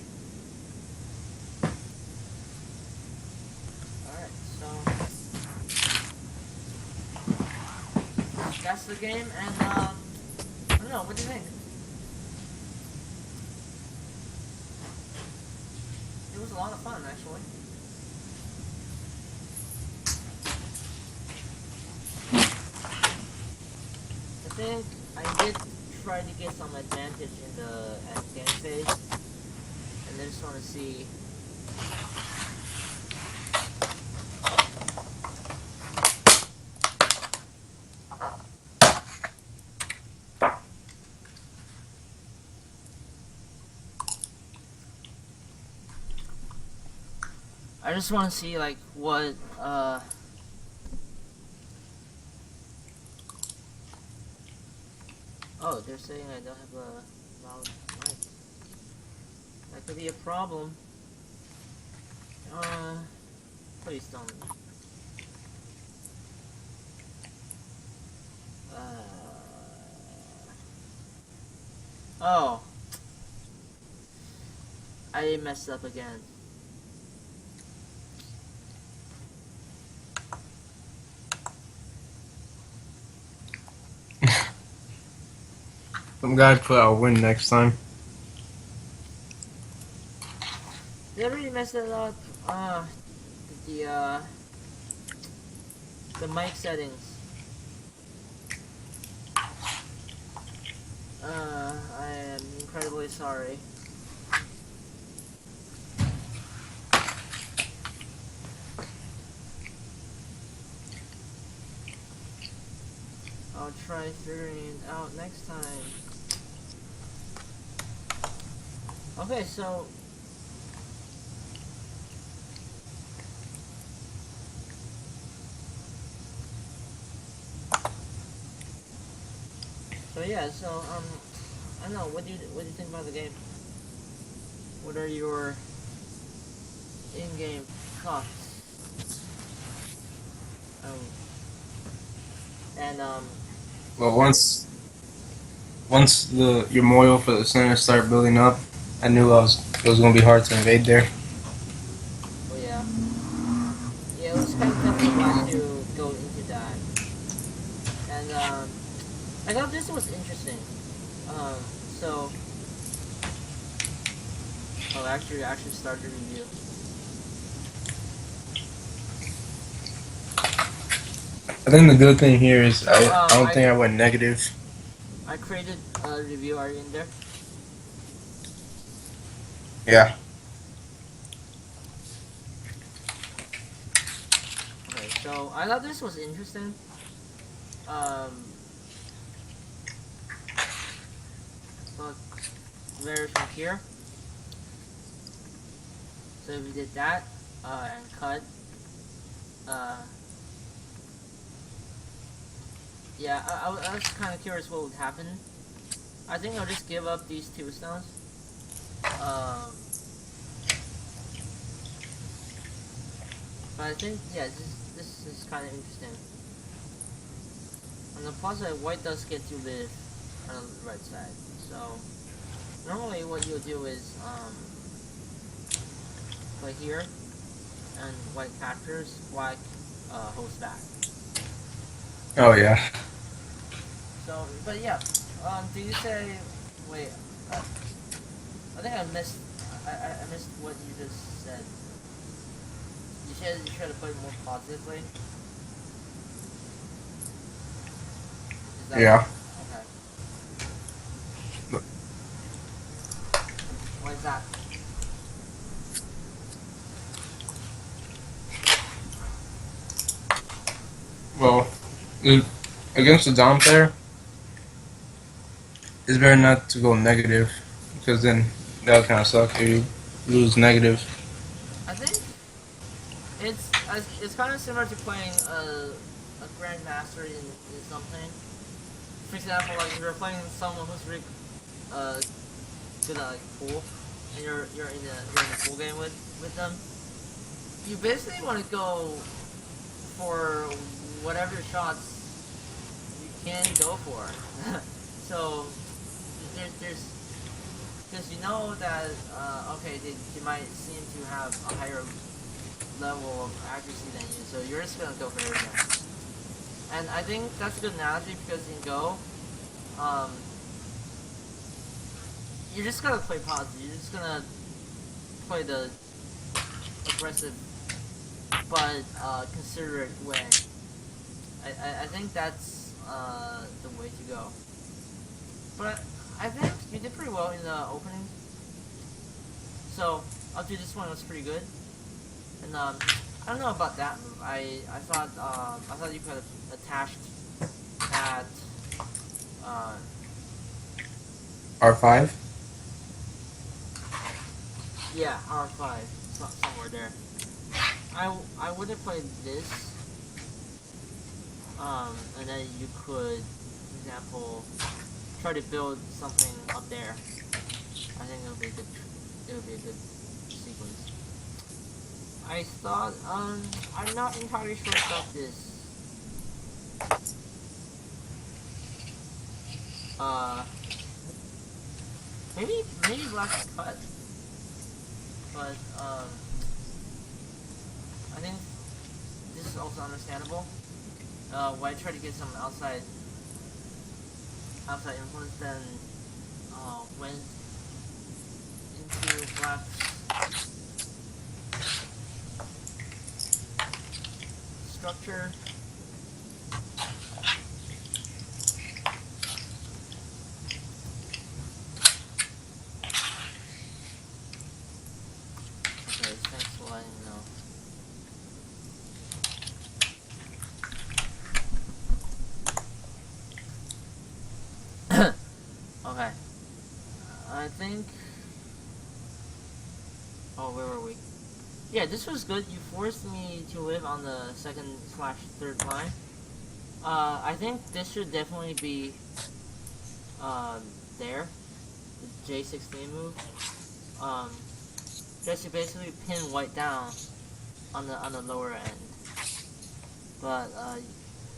S1: Alright, so that's the game, and I don't know, what do you think? It was a lot of fun, actually. I think I did try to get some advantage in the endgame phase, and then just want to see. I just want to see like what oh, they're saying I don't have a loud mic. That could be a problem. Please don't. Oh, I messed up again.
S2: Some guy put I'll win next time.
S1: Did I really mess that up? The mic settings. I am incredibly sorry. I'll try figuring it out next time. Okay, so yeah, so I don't know, what do you think about the game? What are your in-game fuck. And
S2: Well, once the your moyo for the center started building up, I knew it was gonna be hard to invade there.
S1: oh yeah, yeah, it was kind of definitely glad to go into that. And I thought this was interesting. So oh, actually start the review.
S2: I think the good thing here is
S1: So
S2: I don't think I went negative.
S1: I created a review. Are you in there?
S2: Yeah.
S1: Okay, so I thought this was interesting. Um, but where from here? So if we did that, and cut, uh, yeah, I was kind of curious what would happen. I think I'll just give up these two stones. Um, but I think, yeah, this is kind of interesting. On the plus side, white does get to live on the right side. So, normally what you'll do is, play here, and white captures, black, holds back.
S2: Oh yeah.
S1: So, but yeah, do you say, wait, I think I missed, I missed what you just said. You said you try to play more positively? Is that
S2: Yeah.
S1: okay. Why is that?
S2: Well, against the down player, it's better not to go negative because then that would kind of suck if you lose negative.
S1: I think it's kind of similar to playing a grandmaster in something. For example, like if you're playing someone who's really good at like pool, and you're in a pool game with them, you basically want to go for whatever shots you can go for. So there's because you know that okay they might seem to have a higher level of accuracy than you, so you're just gonna go for everything. And I think that's a good analogy because in Go, um, you're just gonna play positive. You're just gonna play the aggressive but considerate way. I think that's the way to go. But I think you did pretty well in the opening. So up to this one was pretty good. And I don't know about that move. I thought you could have attached that uh,
S2: R5.
S1: yeah, R5 somewhere there. I would have played this, and then you could, for example, try to build something up there. I think it would be a good sequence. I thought, I'm not entirely sure about this. Uh, maybe black cut, but I think this is also understandable. Why try to get some outside influence, then went into black's structure. Okay, thanks for letting me know. Okay. I think. Oh, where were we? Yeah, this was good. You forced me to live on the second/third line. I think this should definitely be there. The J16 move. Just to basically pin white down on the lower end. But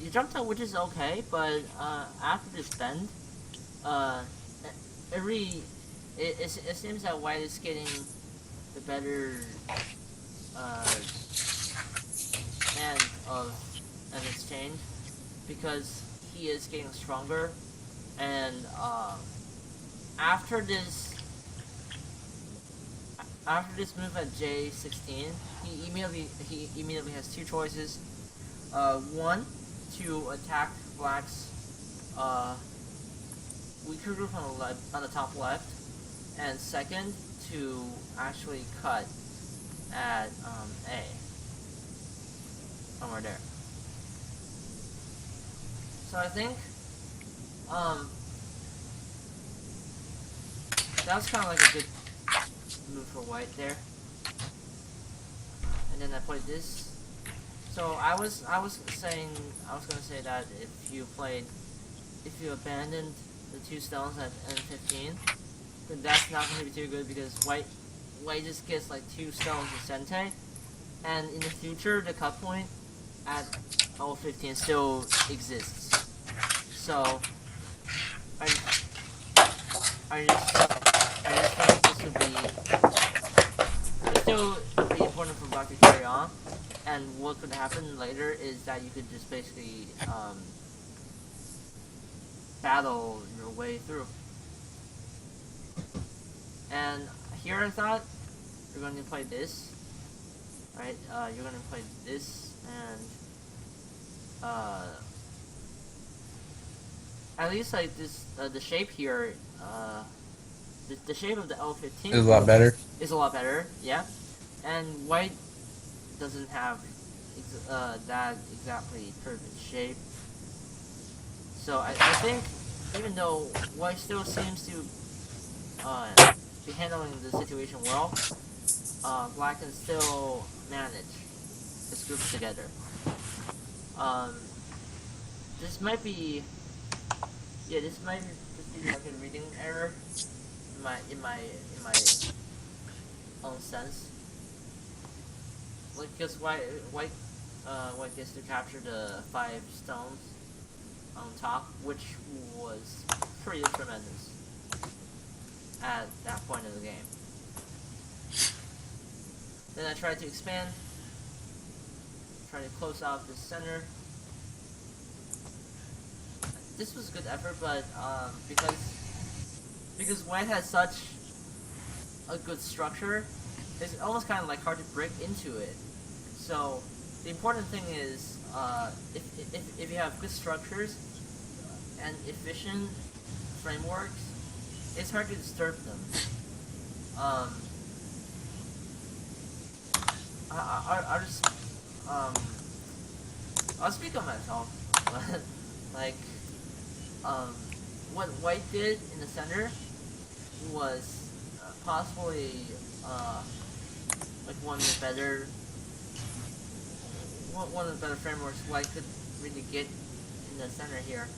S1: you jumped out, which is okay. But after this bend, uh, it really it seems that White is getting the better uh, end of an exchange because he is getting stronger, and after this after this move at J16, he immediately has two choices. One, to attack Black's weaker group on the top left, and second, to actually cut at A, somewhere there. So I think that was kind of like a good move for White there. And then I played this. So I was gonna say that if you abandoned the two stones at N15, then that's not gonna be too good because White just gets like two stones in Sente, and in the future the cut point at L15 still exists. So I just think this would still be important for Black to carry on. And what could happen later is that you could just basically battle your way through. And here I thought you're going to play this, right? You're going to play this, and at least like this, the shape here, the shape of the L15
S2: is a lot better.
S1: Is a lot better, yeah. And White doesn't have that exactly perfect shape. So I think even though White still seems to be handling the situation well, Black can still manage his groups together. This might be just be like a reading error in my own sense. Like, because White gets to capture the 5 stones on top, which was pretty tremendous at that point of the game. Then I tried to expand, try to close out the center. This was a good effort, but because White has such a good structure, it's almost kind of like hard to break into it. So the important thing is if you have good structures and efficient frameworks, it's hard to disturb them. I'll speak on myself, but like what White did in the center was possibly like one of the better frameworks White could really get in the center here,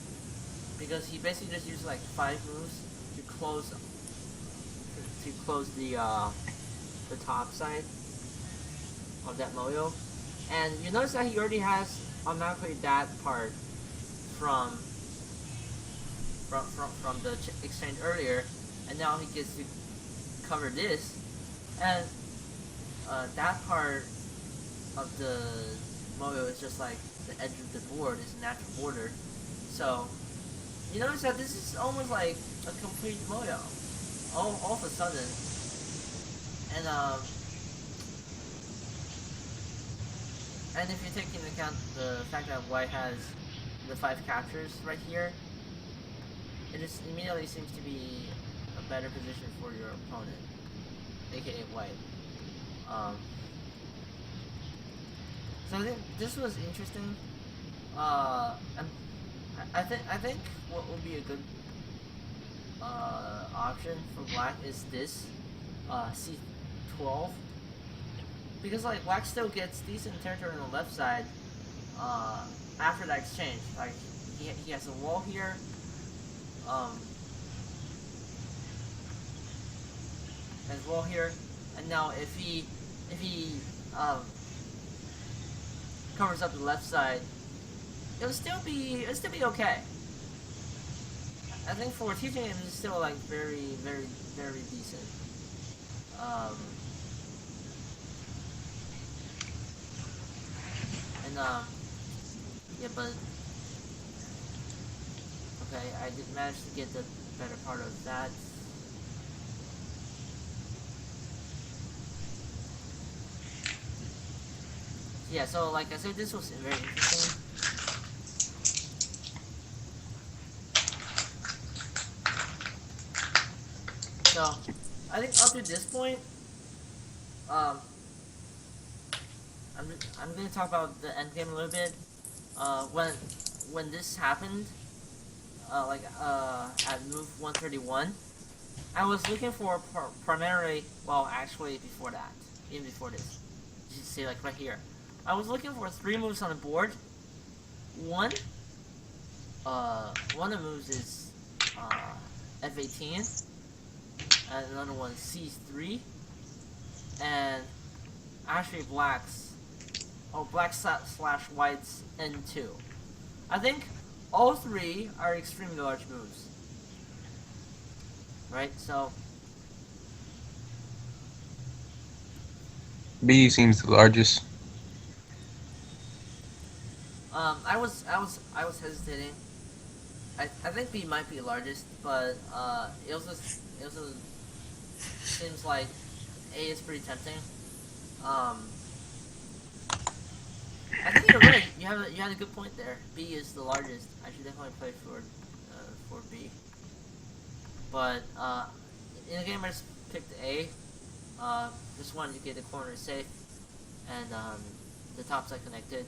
S1: because he basically just used like 5 moves to close the top side of that moyo, and you notice that he already has automatically that part from the exchange earlier, and now he gets to cover this, and that part of the moyo is just like the edge of the board is a natural border. So you notice that this is almost like a complete moyo all of a sudden, and if you take into account the fact that White has the 5 captures right here, it just immediately seems to be a better position for your opponent, aka White. So I think this was interesting. And I think what would be a good option for Black is this C12, because like Black still gets decent territory on the left side after that exchange. Like he has a wall here. As well here, and now if he covers up the left side, it'll still be okay. I think for teaching it, it's still like very, very, very decent. Um, and yeah, but okay, I did manage to get the better part of that. Yeah, so like I said, this was very interesting. So, I think up to this point, um, I'm gonna talk about the end game a little bit. When this happened, at move 131, I was looking for primarily. Well, actually, before that, even before this, you see, like right here, I was looking for 3 moves on the board. One, one of the moves is F18, and another one is C3, and actually black slash white's N2. I think all 3 are extremely large moves, right? So
S2: B seems the largest.
S1: I was hesitating. I think B might be the largest, but it also seems like A is pretty tempting. I think you're right. You had a good point there. B is the largest. I should definitely play for B. But in the game, I just picked A. Just wanted to get the corner safe, and the top side connected.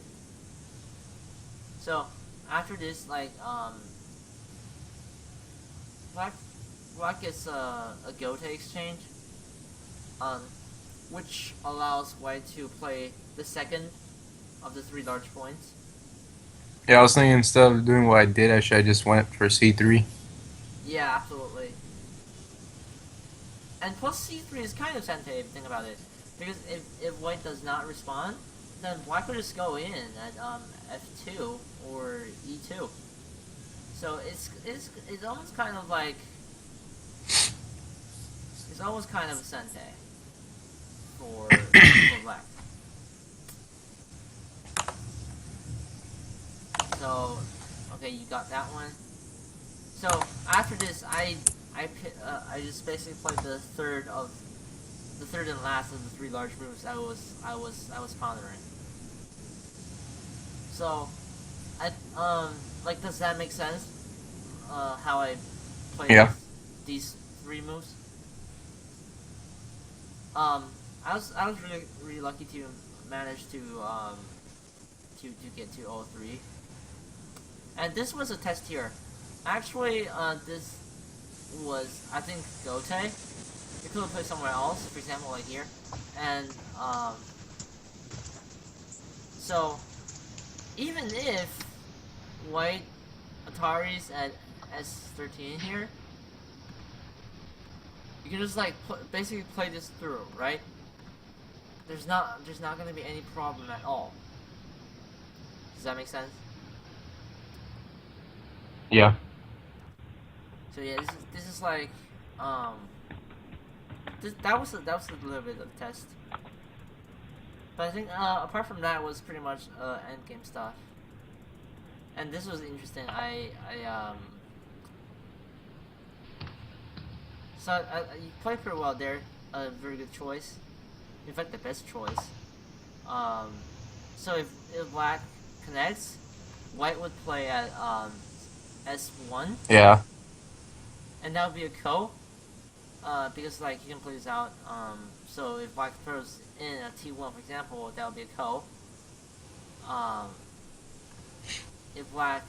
S1: So after this, like black gets a Gote exchange, which allows white to play the second of the 3 large points.
S2: Yeah, I was thinking instead of doing what I did, I just went for C3.
S1: Yeah, absolutely. And plus C3 is kind of sente if you think about it, because if white does not respond, then black will just go in at F2 or E2. So it's almost kind of like it's almost kind of a sente for black. So okay, you got that one. So after this, I just basically played the third and last of the 3 large moves I was pondering. So, like, does that make sense? How I play these 3 moves. I was really lucky to manage to get to all 3. And this was a test here. Actually, this was, I think, Gote. You could have played somewhere else, for example, like here. And, so, even if white Atari's at S13 here, you can just, like, basically play this through, right? There's not gonna be any problem at all. Does that make sense?
S2: Yeah.
S1: So yeah, this is like, that was a little bit of a test. But I think apart from that was pretty much endgame stuff. And this was interesting. You played pretty well there. A very good choice. In fact, the best choice. So if black connects, white would play at S1.
S2: Yeah.
S1: And that would be a ko. Because like you can play this out. So if black throws in a T1, for example, that would be a ko. If black,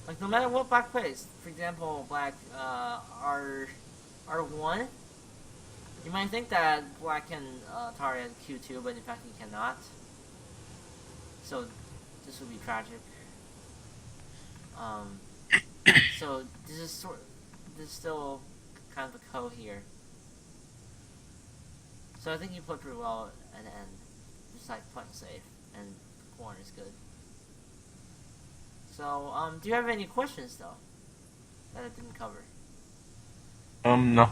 S1: like no matter what black plays, for example, black R1, you might think that black can target Q2, but in fact he cannot. So this would be tragic. So this is still kind of a ko here. So I think you played pretty well at the end, just like playing safe and porn is good. So, do you have any questions though that I didn't cover?
S2: No.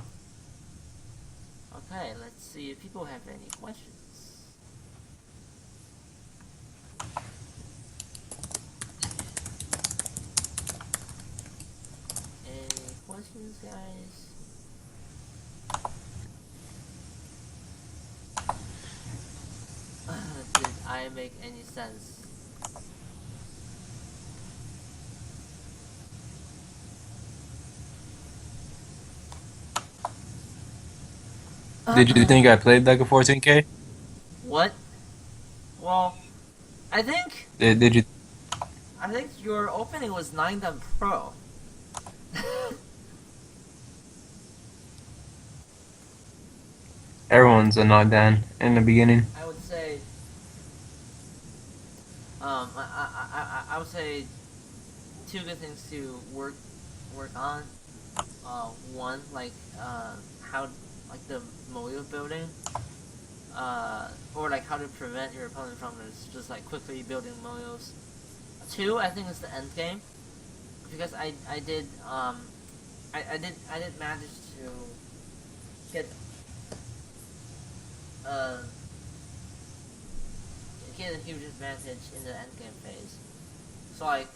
S1: Okay, let's see if people have any questions. Any questions, guys? Did I make any sense?
S2: Did you think I played like a 14K?
S1: What? Well, I think
S2: Did you?
S1: I think your opening was 9 on Pro.
S2: Everyone's a not Dan in the beginning.
S1: I would say, I would say two good things to work on. One, like how like the moyo building, or like how to prevent your opponent from just like quickly building moyos. Two, I think is the end game, because I did I did manage to get uh get a huge advantage in the end game phase. So like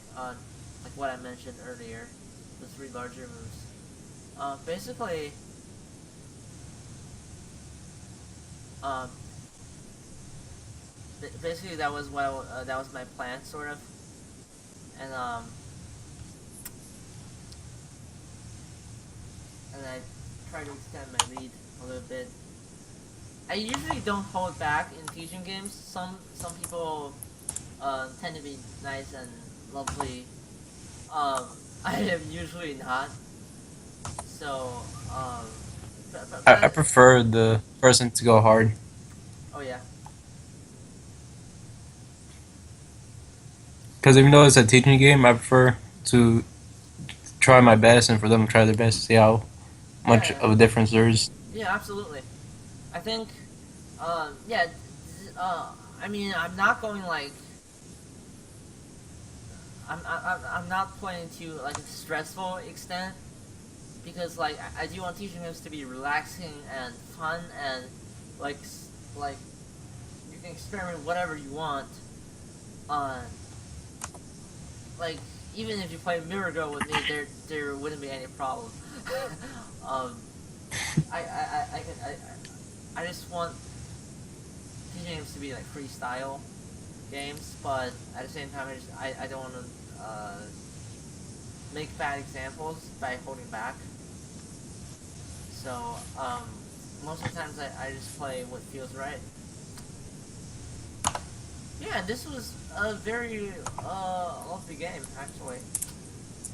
S1: what I mentioned earlier, the three larger moves. Basically, um, basically that was that was my plan, sort of, and and I try to extend my lead a little bit. I usually don't hold back in teaching games. Some people tend to be nice and lovely. I am usually not. So
S2: I prefer the person to go hard.
S1: oh yeah.
S2: Because even though it's a teaching game, I prefer to try my best and for them to try their best to see how
S1: Yeah,
S2: much
S1: yeah,
S2: of a difference there is.
S1: yeah, absolutely. I think, yeah, I mean, I'm not going like, I'm not playing to like a stressful extent, because like I do want teaching games to be relaxing and fun, and like like you can experiment whatever you want. Uh, like even if you play Mirror Go with me, there wouldn't be any problem. um, I just want teaching games to be like freestyle games, but at the same time, I don't want to make bad examples by holding back. So most of the times I just play what feels right. Yeah, this was a very lovely game actually,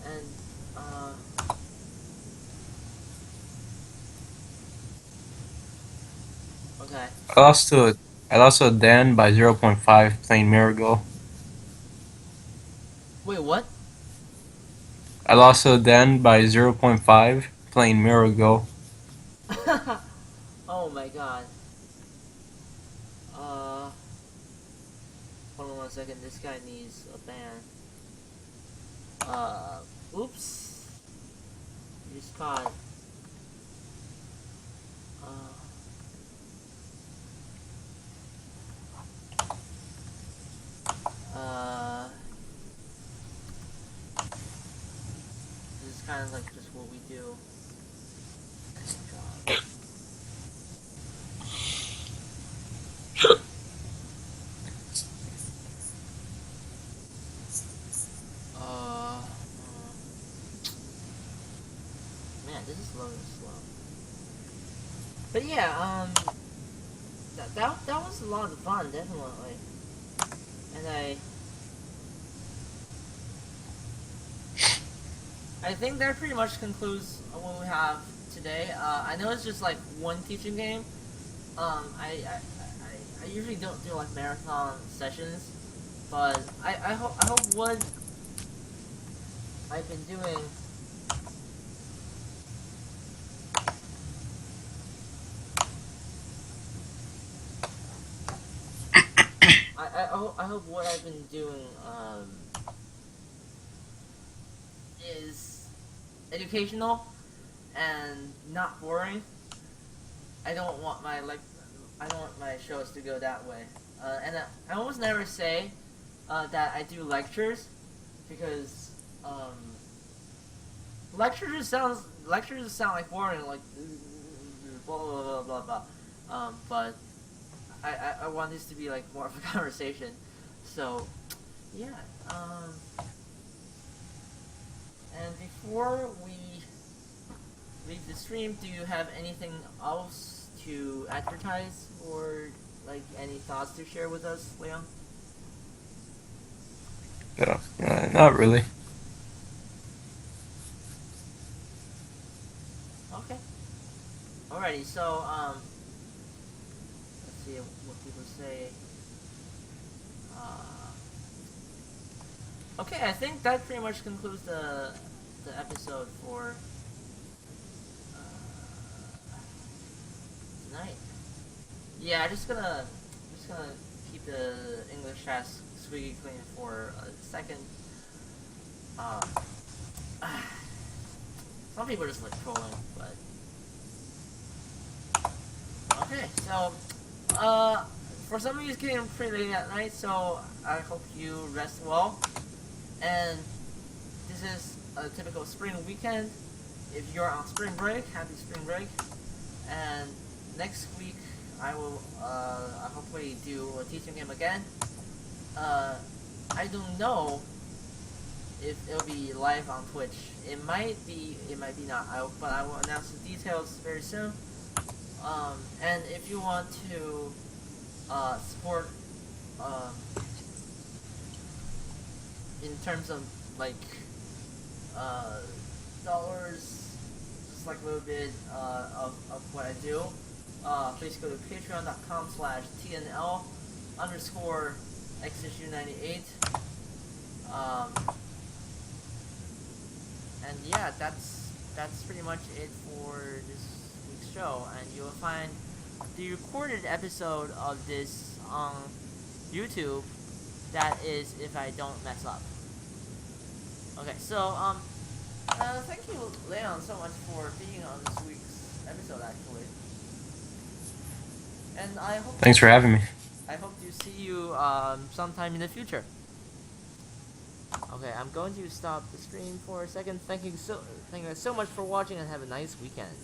S1: and okay.
S2: I lost to Dan by 0.5 playing Miracle.
S1: Wait, what?
S2: I lost to Dan by 0.5 playing Miracle.
S1: Oh my god. Uh, hold on 1 second. This guy needs a ban. Oops. You just caught. Uh, uh, this is kind of like just what we do. God. Man, this is loading slow. But yeah, that was a lot of fun, definitely. And I think that pretty much concludes what we have today. I know it's just like one teaching game. I usually don't do like marathon sessions, but I hope what I've been doing I hope what I've been doing is educational and not boring. I don't want my I don't want my shows to go that way. And I almost never say that I do lectures because lectures just sound like boring, like blah blah blah blah blah. But I want this to be like more of a conversation. So yeah. And before we leave the stream, do you have anything else to advertise or like any thoughts to share with us, Leon?
S2: Yeah, not really.
S1: Okay. Alrighty. So let's see what people say. Okay, I think that pretty much concludes the episode for tonight. Yeah, I'm just gonna keep the English chat squeaky clean for a second. Um, some people just like trolling, but okay. So, for some of you, it's getting pretty late at night, so I hope you rest well. And this is a typical spring weekend. If you're on spring break, happy spring break. And next week I will hopefully do a teaching game again. I don't know if it'll be live on Twitch. It might be not. But I will announce the details very soon. And if you want to support in terms of like dollars, just like a little bit of what I do, please go to patreon.com/TNL underscore xhu98. And yeah, that's pretty much it for this week's show. And you'll find the recorded episode of this on YouTube. That is if I don't mess up. Okay, so thank you, Leon, so much for being on this week's episode, actually. And I hope
S2: Thanks for having me.
S1: I hope to see you sometime in the future. Okay, I'm going to stop the stream for a second. Thank you so much for watching, and have a nice weekend.